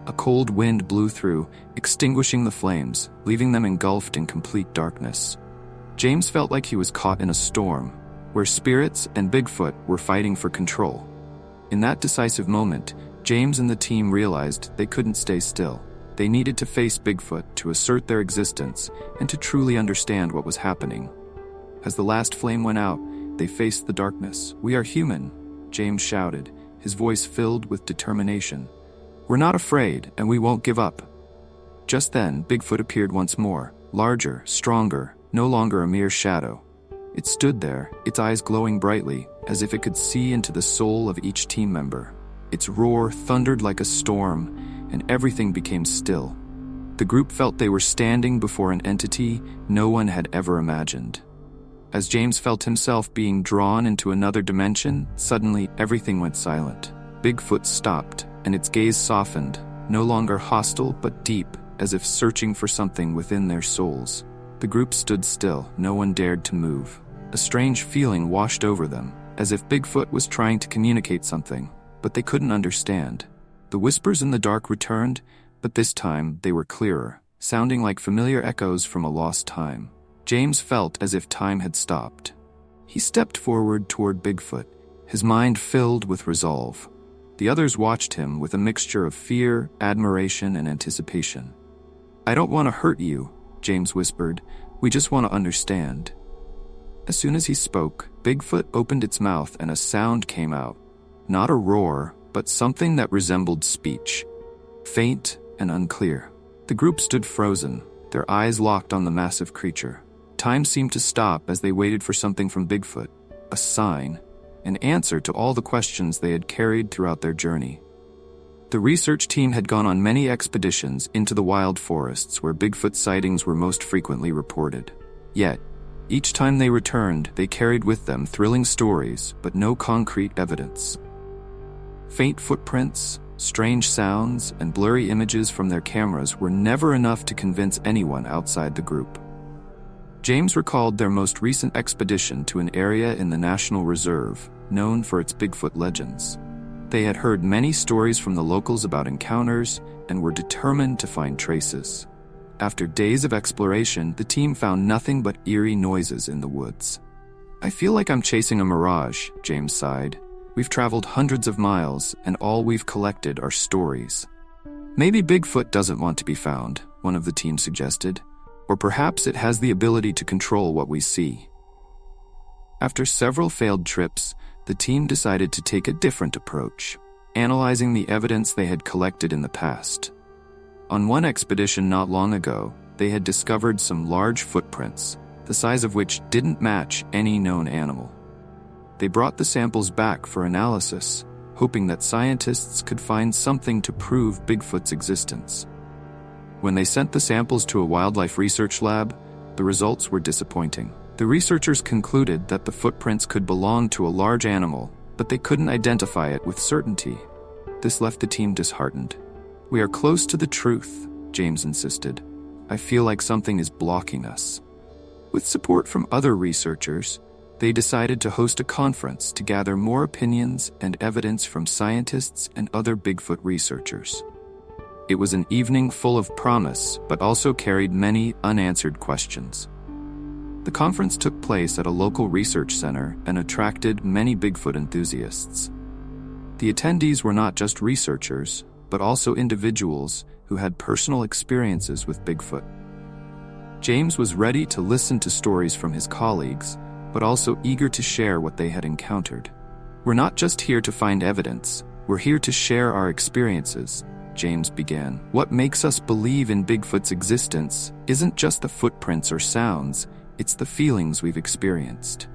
A cold wind blew through, extinguishing the flames, leaving them engulfed in complete darkness. James felt like he was caught in a storm, where spirits and Bigfoot were fighting for control. In that decisive moment, James and the team realized they couldn't stay still. They needed to face Bigfoot to assert their existence and to truly understand what was happening. As the last flame went out, they faced the darkness. "We are human," James shouted, his voice filled with determination. "We're not afraid, and we won't give up." Just then, Bigfoot appeared once more, larger, stronger, no longer a mere shadow. It stood there, its eyes glowing brightly, as if it could see into the soul of each team member. Its roar thundered like a storm, and everything became still. The group felt they were standing before an entity no one had ever imagined. As James felt himself being drawn into another dimension, suddenly everything went silent. Bigfoot stopped, and its gaze softened, no longer hostile but deep, as if searching for something within their souls. The group stood still, no one dared to move. A strange feeling washed over them, as if Bigfoot was trying to communicate something, but they couldn't understand. The whispers in the dark returned, but this time they were clearer, sounding like familiar echoes from a lost time. James felt as if time had stopped. He stepped forward toward Bigfoot, his mind filled with resolve. The others watched him with a mixture of fear, admiration, and anticipation. "I don't want to hurt you," James whispered. "We just want to understand." As soon as he spoke, Bigfoot opened its mouth and a sound came out. Not a roar, but something that resembled speech. Faint and unclear. The group stood frozen, their eyes locked on the massive creature. Time seemed to stop as they waited for something from Bigfoot. A sign, an answer to all the questions they had carried throughout their journey. The research team had gone on many expeditions into the wild forests where Bigfoot sightings were most frequently reported. Yet, each time they returned, they carried with them thrilling stories, but no concrete evidence. Faint footprints, strange sounds, and blurry images from their cameras were never enough to convince anyone outside the group. James recalled their most recent expedition to an area in the National Reserve, known for its Bigfoot legends. They had heard many stories from the locals about encounters and were determined to find traces. After days of exploration, the team found nothing but eerie noises in the woods. "I feel like I'm chasing a mirage," James sighed. "We've traveled hundreds of miles, and all we've collected are stories." "Maybe Bigfoot doesn't want to be found," one of the team suggested. "Or perhaps it has the ability to control what we see." After several failed trips, the team decided to take a different approach, analyzing the evidence they had collected in the past. On one expedition not long ago, they had discovered some large footprints, the size of which didn't match any known animal. They brought the samples back for analysis, hoping that scientists could find something to prove Bigfoot's existence. When they sent the samples to a wildlife research lab, the results were disappointing. The researchers concluded that the footprints could belong to a large animal, but they couldn't identify it with certainty. This left the team disheartened. "We are close to the truth," James insisted. "I feel like something is blocking us." With support from other researchers, they decided to host a conference to gather more opinions and evidence from scientists and other Bigfoot researchers. It was an evening full of promise, but also carried many unanswered questions. The conference took place at a local research center and attracted many Bigfoot enthusiasts. The attendees were not just researchers, but also individuals who had personal experiences with Bigfoot. James was ready to listen to stories from his colleagues, but also eager to share what they had encountered. "We're not just here to find evidence, we're here to share our experiences," James began. "What makes us believe in Bigfoot's existence isn't just the footprints or sounds, it's the feelings we've experienced."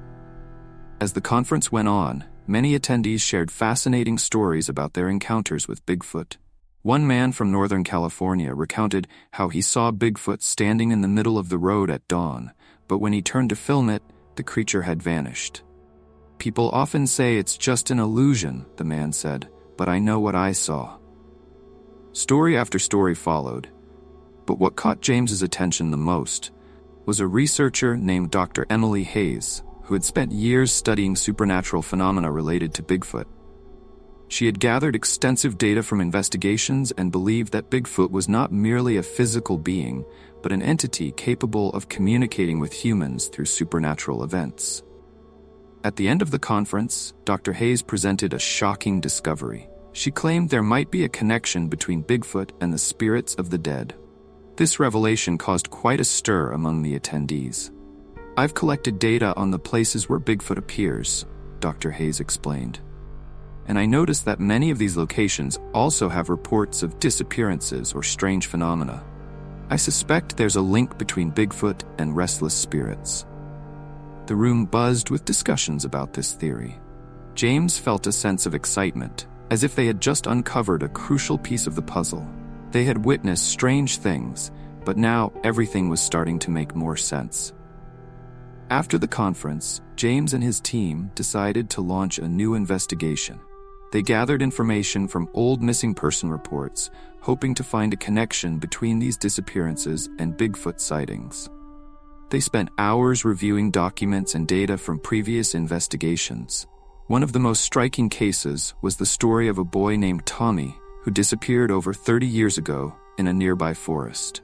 As the conference went on, many attendees shared fascinating stories about their encounters with Bigfoot. One man from Northern California recounted how he saw Bigfoot standing in the middle of the road at dawn, but when he turned to film it, the creature had vanished. "People often say it's just an illusion," the man said, "but I know what I saw." Story after story followed, but what caught James's attention the most was a researcher named Dr. Emily Hayes, who had spent years studying supernatural phenomena related to Bigfoot. She had gathered extensive data from investigations and believed that Bigfoot was not merely a physical being, but an entity capable of communicating with humans through supernatural events. At the end of the conference, Dr. Hayes presented a shocking discovery. She claimed there might be a connection between Bigfoot and the spirits of the dead. This revelation caused quite a stir among the attendees. "I've collected data on the places where Bigfoot appears," Dr. Hayes explained. "And I noticed that many of these locations also have reports of disappearances or strange phenomena. I suspect there's a link between Bigfoot and restless spirits." The room buzzed with discussions about this theory. James felt a sense of excitement, as if they had just uncovered a crucial piece of the puzzle. They had witnessed strange things, but now everything was starting to make more sense. After the conference, James and his team decided to launch a new investigation. They gathered information from old missing person reports, hoping to find a connection between these disappearances and Bigfoot sightings. They spent hours reviewing documents and data from previous investigations. One of the most striking cases was the story of a boy named Tommy who disappeared over 30 years ago in a nearby forest.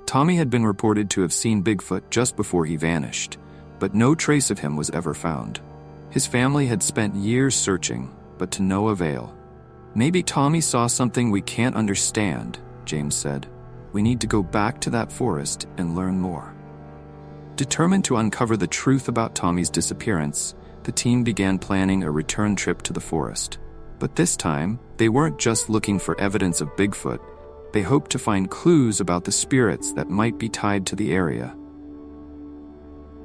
Tommy had been reported to have seen Bigfoot just before he vanished, but no trace of him was ever found. His family had spent years searching, but to no avail. "Maybe Tommy saw something we can't understand," James said. "We need to go back to that forest and learn more." Determined to uncover the truth about Tommy's disappearance, the team began planning a return trip to the forest. But this time, they weren't just looking for evidence of Bigfoot. They hoped to find clues about the spirits that might be tied to the area.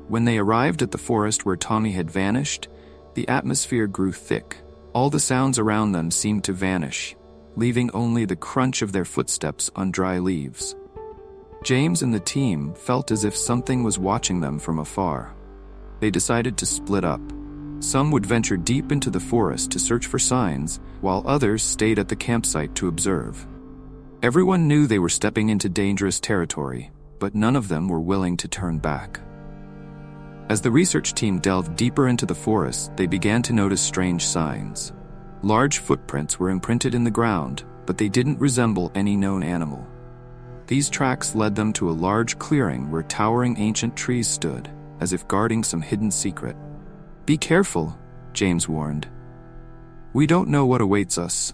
When they arrived at the forest where Tommy had vanished, the atmosphere grew thick. All the sounds around them seemed to vanish, leaving only the crunch of their footsteps on dry leaves. James and the team felt as if something was watching them from afar. They decided to split up. Some would venture deep into the forest to search for signs, while others stayed at the campsite to observe. Everyone knew they were stepping into dangerous territory, but none of them were willing to turn back. As the research team delved deeper into the forest, they began to notice strange signs. Large footprints were imprinted in the ground, but they didn't resemble any known animal. These tracks led them to a large clearing where towering ancient trees stood, as if guarding some hidden secret. "Be careful," James warned. "We don't know what awaits us."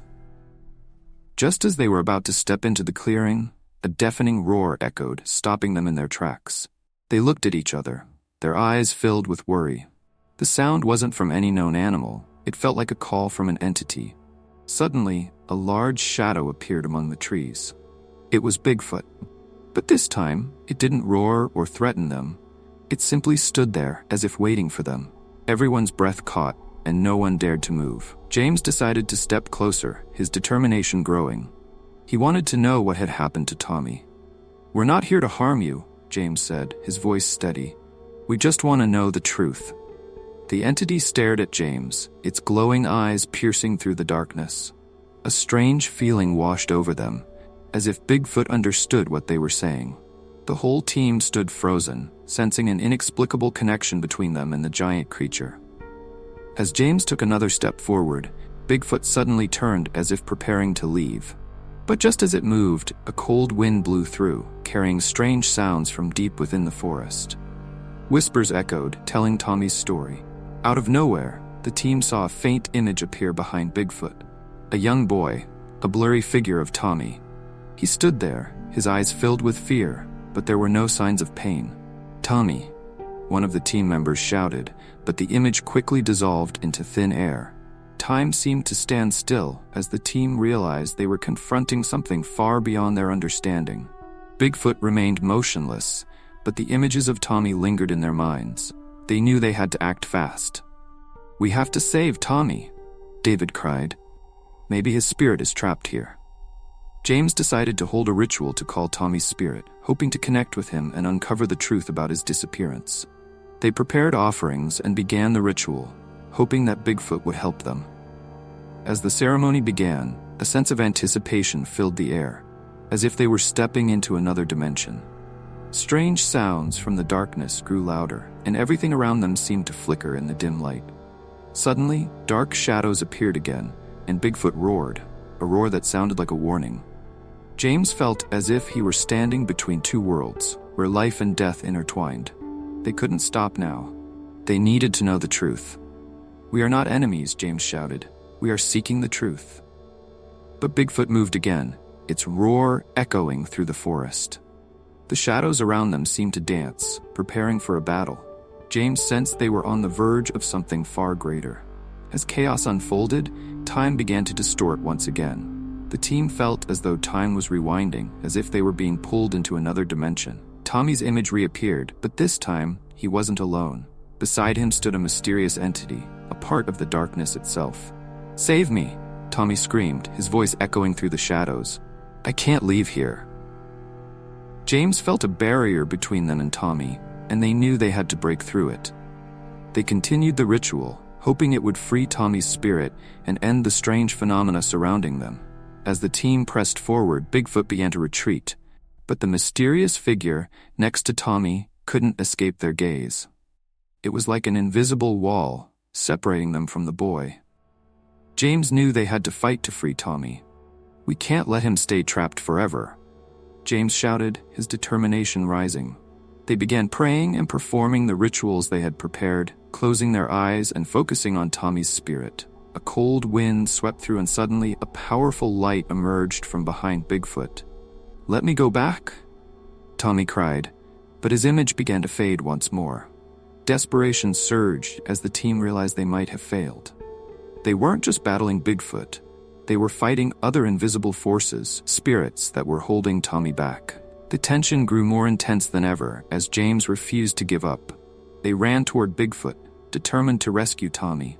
Just as they were about to step into the clearing, a deafening roar echoed, stopping them in their tracks. They looked at each other, their eyes filled with worry. The sound wasn't from any known animal. It felt like a call from an entity. Suddenly, a large shadow appeared among the trees. It was Bigfoot. But this time, it didn't roar or threaten them. It simply stood there, as if waiting for them. Everyone's breath caught, and no one dared to move. James decided to step closer, his determination growing. He wanted to know what had happened to Tommy. "We're not here to harm you," James said, his voice steady. "We just want to know the truth." The entity stared at James, its glowing eyes piercing through the darkness. A strange feeling washed over them, as if Bigfoot understood what they were saying. The whole team stood frozen, sensing an inexplicable connection between them and the giant creature. As James took another step forward, Bigfoot suddenly turned as if preparing to leave. But just as it moved, a cold wind blew through, carrying strange sounds from deep within the forest. Whispers echoed, telling Tommy's story. Out of nowhere, the team saw a faint image appear behind Bigfoot. A young boy, a blurry figure of Tommy. He stood there, his eyes filled with fear, but there were no signs of pain. "Tommy," one of the team members shouted, but the image quickly dissolved into thin air. Time seemed to stand still as the team realized they were confronting something far beyond their understanding. Bigfoot remained motionless, but the images of Tommy lingered in their minds. They knew they had to act fast. "We have to save Tommy," David cried. "Maybe his spirit is trapped here." James decided to hold a ritual to call Tommy's spirit, hoping to connect with him and uncover the truth about his disappearance. They prepared offerings and began the ritual, hoping that Bigfoot would help them. As the ceremony began, a sense of anticipation filled the air, as if they were stepping into another dimension. Strange sounds from the darkness grew louder, and everything around them seemed to flicker in the dim light. Suddenly, dark shadows appeared again, and Bigfoot roared, a roar that sounded like a warning. James felt as if he were standing between two worlds, where life and death intertwined. They couldn't stop now. They needed to know the truth. "We are not enemies," James shouted. "We are seeking the truth." But Bigfoot moved again, its roar echoing through the forest. The shadows around them seemed to dance, preparing for a battle. James sensed they were on the verge of something far greater. As chaos unfolded, time began to distort once again. The team felt as though time was rewinding, as if they were being pulled into another dimension. Tommy's image reappeared, but this time, he wasn't alone. Beside him stood a mysterious entity, a part of the darkness itself. "Save me!" Tommy screamed, his voice echoing through the shadows. "I can't leave here." James felt a barrier between them and Tommy, and they knew they had to break through it. They continued the ritual, hoping it would free Tommy's spirit and end the strange phenomena surrounding them. As the team pressed forward, Bigfoot began to retreat, but the mysterious figure next to Tommy couldn't escape their gaze. It was like an invisible wall, separating them from the boy. James knew they had to fight to free Tommy. "We can't let him stay trapped forever," James shouted, his determination rising. They began praying and performing the rituals they had prepared, closing their eyes and focusing on Tommy's spirit. A cold wind swept through and suddenly a powerful light emerged from behind Bigfoot. "Let me go back," Tommy cried, but his image began to fade once more. Desperation surged as the team realized they might have failed. They weren't just battling Bigfoot. They were fighting other invisible forces, spirits that were holding Tommy back. The tension grew more intense than ever as James refused to give up. They ran toward Bigfoot, determined to rescue Tommy.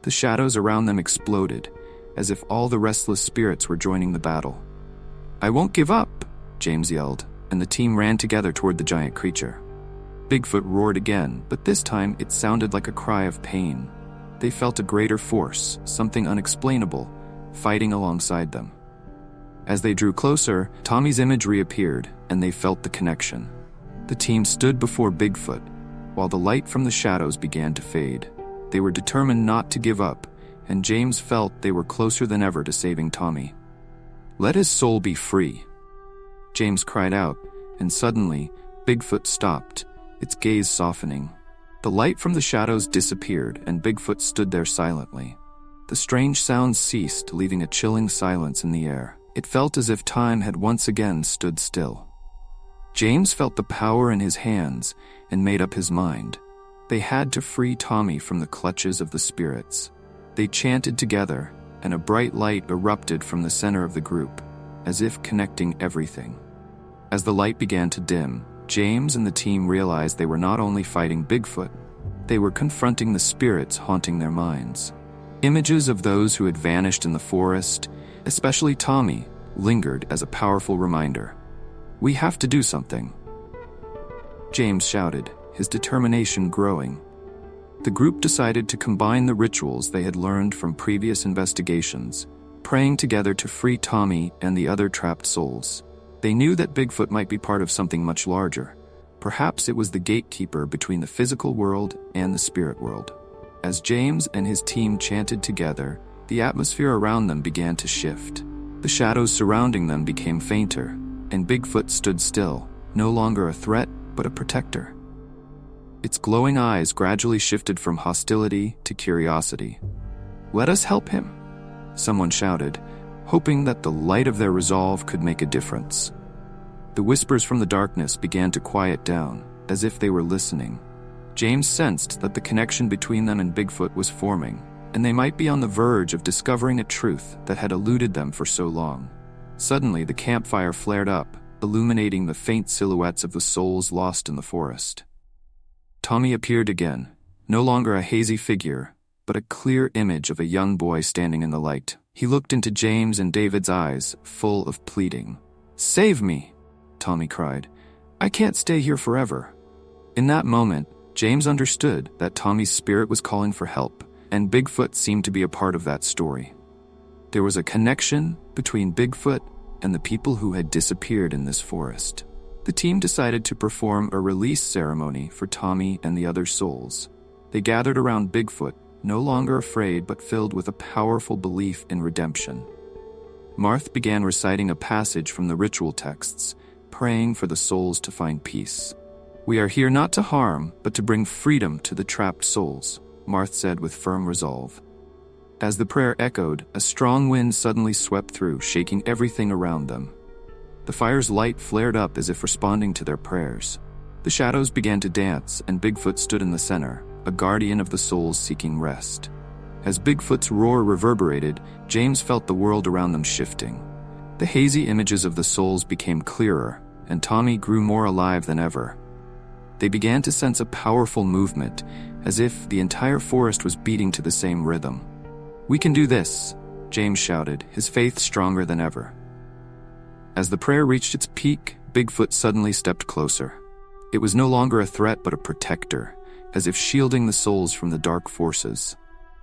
The shadows around them exploded, as if all the restless spirits were joining the battle. "I won't give up," James yelled, and the team ran together toward the giant creature. Bigfoot roared again, but this time it sounded like a cry of pain. They felt a greater force, something unexplainable, fighting alongside them. As they drew closer, Tommy's image reappeared, and they felt the connection. The team stood before Bigfoot, while the light from the shadows began to fade. They were determined not to give up, and James felt they were closer than ever to saving Tommy. "Let his soul be free," James cried out, and suddenly, Bigfoot stopped, its gaze softening. The light from the shadows disappeared, and Bigfoot stood there silently. The strange sounds ceased, leaving a chilling silence in the air. It felt as if time had once again stood still. James felt the power in his hands and made up his mind. They had to free Tommy from the clutches of the spirits. They chanted together, and a bright light erupted from the center of the group, as if connecting everything. As the light began to dim, James and the team realized they were not only fighting Bigfoot, they were confronting the spirits haunting their minds. Images of those who had vanished in the forest, especially Tommy, lingered as a powerful reminder. "We have to do something," James shouted, his determination growing. The group decided to combine the rituals they had learned from previous investigations, praying together to free Tommy and the other trapped souls. They knew that Bigfoot might be part of something much larger. Perhaps it was the gatekeeper between the physical world and the spirit world. As James and his team chanted together, the atmosphere around them began to shift. The shadows surrounding them became fainter, and Bigfoot stood still, no longer a threat, but a protector. Its glowing eyes gradually shifted from hostility to curiosity. "Let us help him," someone shouted, hoping that the light of their resolve could make a difference. The whispers from the darkness began to quiet down, as if they were listening. James sensed that the connection between them and Bigfoot was forming, and they might be on the verge of discovering a truth that had eluded them for so long. Suddenly, the campfire flared up, illuminating the faint silhouettes of the souls lost in the forest. Tommy appeared again, no longer a hazy figure, but a clear image of a young boy standing in the light. He looked into James and David's eyes, full of pleading. "Save me," Tommy cried. "I can't stay here forever." In that moment, James understood that Tommy's spirit was calling for help, and Bigfoot seemed to be a part of that story. There was a connection between Bigfoot and the people who had disappeared in this forest. The team decided to perform a release ceremony for Tommy and the other souls. They gathered around Bigfoot, no longer afraid but filled with a powerful belief in redemption. Marth began reciting a passage from the ritual texts, praying for the souls to find peace. "We are here not to harm, but to bring freedom to the trapped souls," Marth said with firm resolve. As the prayer echoed, a strong wind suddenly swept through, shaking everything around them. The fire's light flared up as if responding to their prayers. The shadows began to dance, and Bigfoot stood in the center, a guardian of the souls seeking rest. As Bigfoot's roar reverberated, James felt the world around them shifting. The hazy images of the souls became clearer, and Tommy grew more alive than ever. They began to sense a powerful movement, as if the entire forest was beating to the same rhythm. "We can do this," James shouted, his faith stronger than ever. As the prayer reached its peak, Bigfoot suddenly stepped closer. It was no longer a threat but a protector, as if shielding the souls from the dark forces.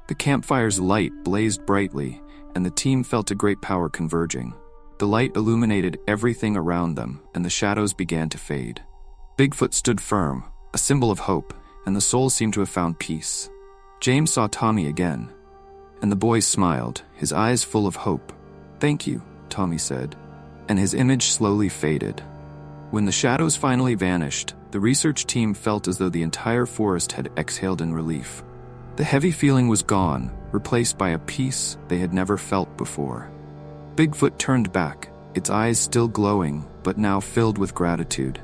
The campfire's light blazed brightly, and the team felt a great power converging. The light illuminated everything around them, and the shadows began to fade. Bigfoot stood firm, a symbol of hope, and the souls seemed to have found peace. James saw Tommy again, and the boy smiled, his eyes full of hope. "Thank you," Tommy said, and his image slowly faded. When the shadows finally vanished, the research team felt as though the entire forest had exhaled in relief. The heavy feeling was gone, replaced by a peace they had never felt before. Bigfoot turned back, its eyes still glowing, but now filled with gratitude.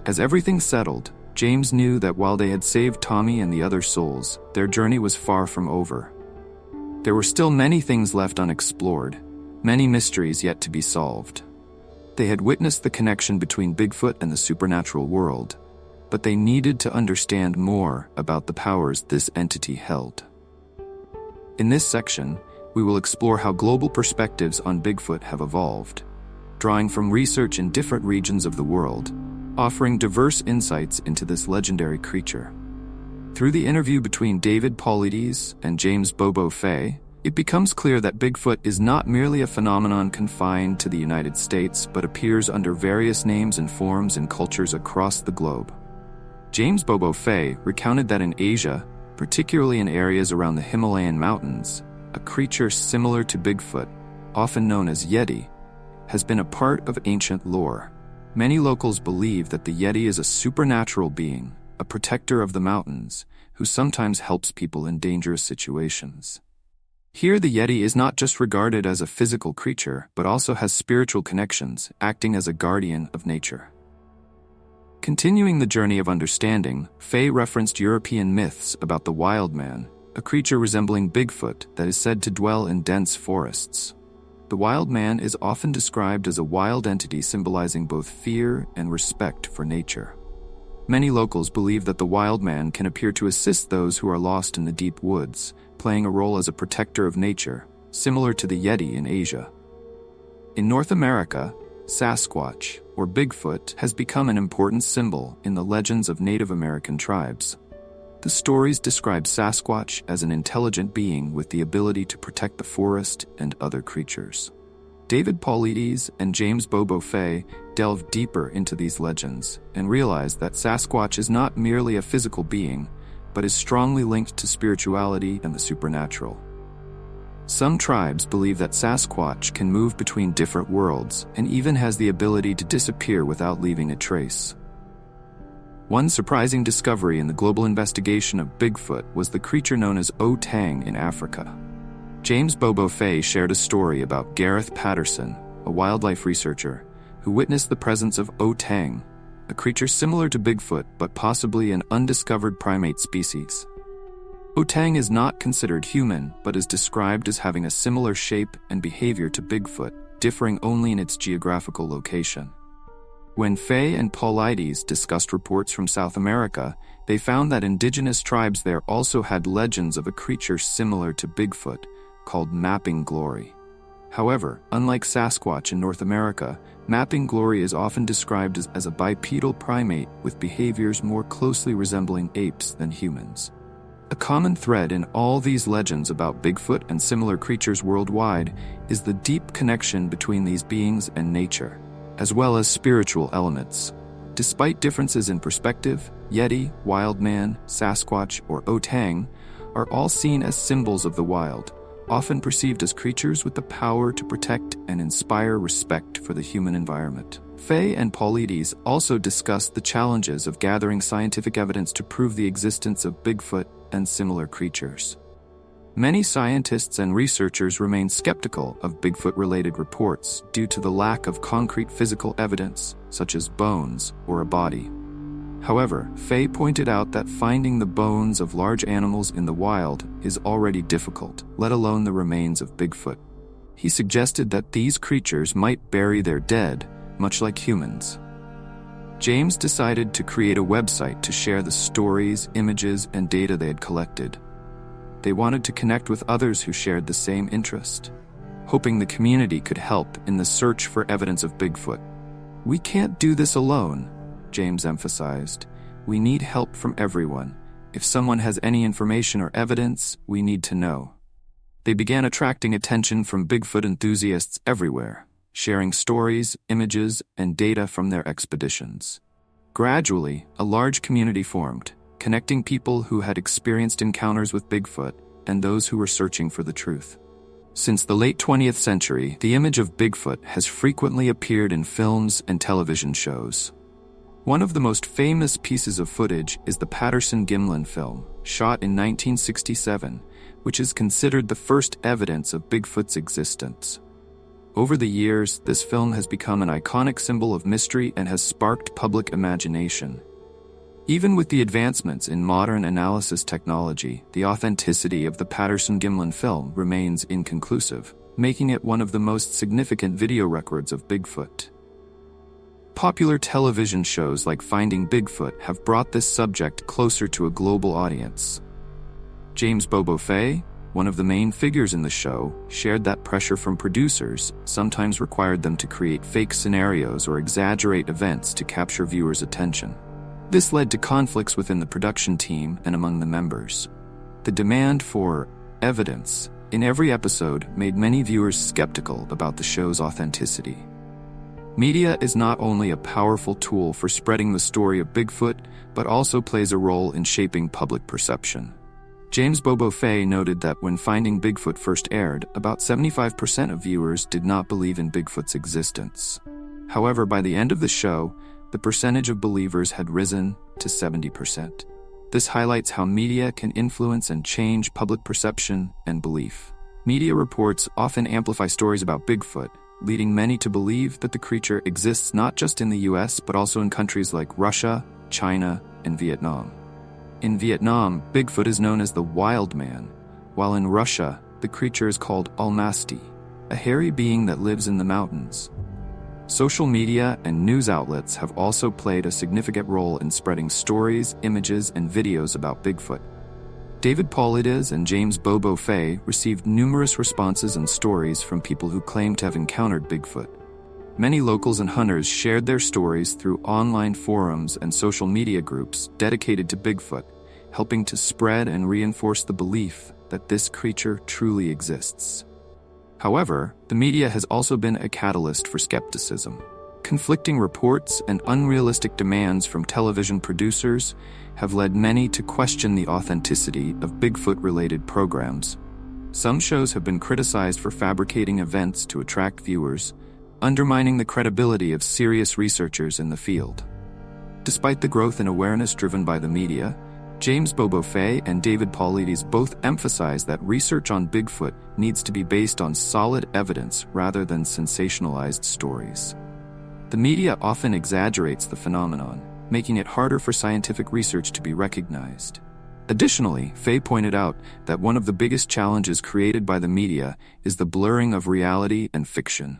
As everything settled, James knew that while they had saved Tommy and the other souls, their journey was far from over. There were still many things left unexplored, many mysteries yet to be solved. They had witnessed the connection between Bigfoot and the supernatural world, but they needed to understand more about the powers this entity held. In this section, we will explore how global perspectives on Bigfoot have evolved, drawing from research in different regions of the world, offering diverse insights into this legendary creature. Through the interview between David Paulides and James Bobo Fay, it becomes clear that Bigfoot is not merely a phenomenon confined to the United States, but appears under various names and forms in cultures across the globe. James Bobo Fay recounted that in Asia, particularly in areas around the Himalayan mountains, a creature similar to Bigfoot, often known as Yeti, has been a part of ancient lore. Many locals believe that the Yeti is a supernatural being, a protector of the mountains, who sometimes helps people in dangerous situations. Here, the Yeti is not just regarded as a physical creature, but also has spiritual connections, acting as a guardian of nature. Continuing the journey of understanding, Fay referenced European myths about the wild man, a creature resembling Bigfoot that is said to dwell in dense forests. The wild man is often described as a wild entity symbolizing both fear and respect for nature. Many locals believe that the wild man can appear to assist those who are lost in the deep woods, playing a role as a protector of nature, similar to the Yeti in Asia. In North America, Sasquatch, or Bigfoot, has become an important symbol in the legends of Native American tribes. The stories describe Sasquatch as an intelligent being with the ability to protect the forest and other creatures. David Paulides and James Bobo Fay delve deeper into these legends and realize that Sasquatch is not merely a physical being, but is strongly linked to spirituality and the supernatural. Some tribes believe that Sasquatch can move between different worlds and even has the ability to disappear without leaving a trace. One surprising discovery in the global investigation of Bigfoot was the creature known as Otang in Africa. James Bobo Fay shared a story about Gareth Patterson, a wildlife researcher, who witnessed the presence of Otang, a creature similar to Bigfoot but possibly an undiscovered primate species. Otang is not considered human, but is described as having a similar shape and behavior to Bigfoot, differing only in its geographical location. When Fay and Paulides discussed reports from South America, they found that indigenous tribes there also had legends of a creature similar to Bigfoot, called Mapping Glory. However, unlike Sasquatch in North America, Mapping Glory is often described as a bipedal primate with behaviors more closely resembling apes than humans. A common thread in all these legends about Bigfoot and similar creatures worldwide is the deep connection between these beings and nature, as well as spiritual elements. Despite differences in perspective, Yeti, Wild Man, Sasquatch, or Otang are all seen as symbols of the wild, often perceived as creatures with the power to protect and inspire respect for the human environment. Fay and Paulides also discussed the challenges of gathering scientific evidence to prove the existence of Bigfoot and similar creatures. Many scientists and researchers remain skeptical of Bigfoot-related reports due to the lack of concrete physical evidence, such as bones or a body. However, Fay pointed out that finding the bones of large animals in the wild is already difficult, let alone the remains of Bigfoot. He suggested that these creatures might bury their dead, much like humans. James decided to create a website to share the stories, images, and data they had collected. They wanted to connect with others who shared the same interest, hoping the community could help in the search for evidence of Bigfoot. "We can't do this alone," James emphasized. "We need help from everyone. If someone has any information or evidence, we need to know." They began attracting attention from Bigfoot enthusiasts everywhere, sharing stories, images, and data from their expeditions. Gradually, a large community formed, connecting people who had experienced encounters with Bigfoot and those who were searching for the truth. Since the late 20th century, the image of Bigfoot has frequently appeared in films and television shows. One of the most famous pieces of footage is the Patterson-Gimlin film, shot in 1967, which is considered the first evidence of Bigfoot's existence. Over the years, this film has become an iconic symbol of mystery and has sparked public imagination. Even with the advancements in modern analysis technology, the authenticity of the Patterson-Gimlin film remains inconclusive, making it one of the most significant video records of Bigfoot. Popular television shows like Finding Bigfoot have brought this subject closer to a global audience. James Bobo Fay, one of the main figures in the show, shared that pressure from producers sometimes required them to create fake scenarios or exaggerate events to capture viewers' attention. This led to conflicts within the production team and among the members. The demand for evidence in every episode made many viewers skeptical about the show's authenticity. Media is not only a powerful tool for spreading the story of Bigfoot, but also plays a role in shaping public perception. James Fay noted that when Finding Bigfoot first aired, about 75% of viewers did not believe in Bigfoot's existence. However, by the end of the show, the percentage of believers had risen to 70%. This highlights how media can influence and change public perception and belief. Media reports often amplify stories about Bigfoot, leading many to believe that the creature exists not just in the US but also in countries like Russia, China, and Vietnam. In Vietnam, Bigfoot is known as the Wild Man, while in Russia, the creature is called Almasty, a hairy being that lives in the mountains. Social media and news outlets have also played a significant role in spreading stories, images, and videos about Bigfoot. David Paulides and James Fay received numerous responses and stories from people who claimed to have encountered Bigfoot. Many locals and hunters shared their stories through online forums and social media groups dedicated to Bigfoot, helping to spread and reinforce the belief that this creature truly exists. However, the media has also been a catalyst for skepticism. Conflicting reports and unrealistic demands from television producers have led many to question the authenticity of Bigfoot-related programs. Some shows have been criticized for fabricating events to attract viewers, undermining the credibility of serious researchers in the field. Despite the growth in awareness driven by the media, James Fay and David Paulides both emphasize that research on Bigfoot needs to be based on solid evidence rather than sensationalized stories. The media often exaggerates the phenomenon, making it harder for scientific research to be recognized. Additionally, Fay pointed out that one of the biggest challenges created by the media is the blurring of reality and fiction.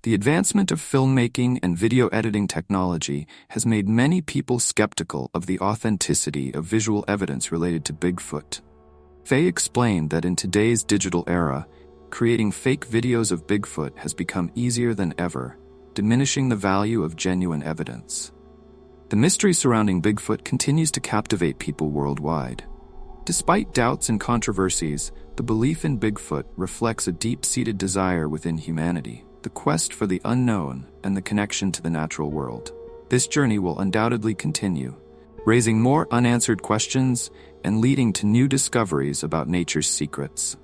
The advancement of filmmaking and video editing technology has made many people skeptical of the authenticity of visual evidence related to Bigfoot. Fay explained that in today's digital era, creating fake videos of Bigfoot has become easier than ever, diminishing the value of genuine evidence. The mystery surrounding Bigfoot continues to captivate people worldwide. Despite doubts and controversies, the belief in Bigfoot reflects a deep-seated desire within humanity, the quest for the unknown and the connection to the natural world. This journey will undoubtedly continue, raising more unanswered questions and leading to new discoveries about nature's secrets.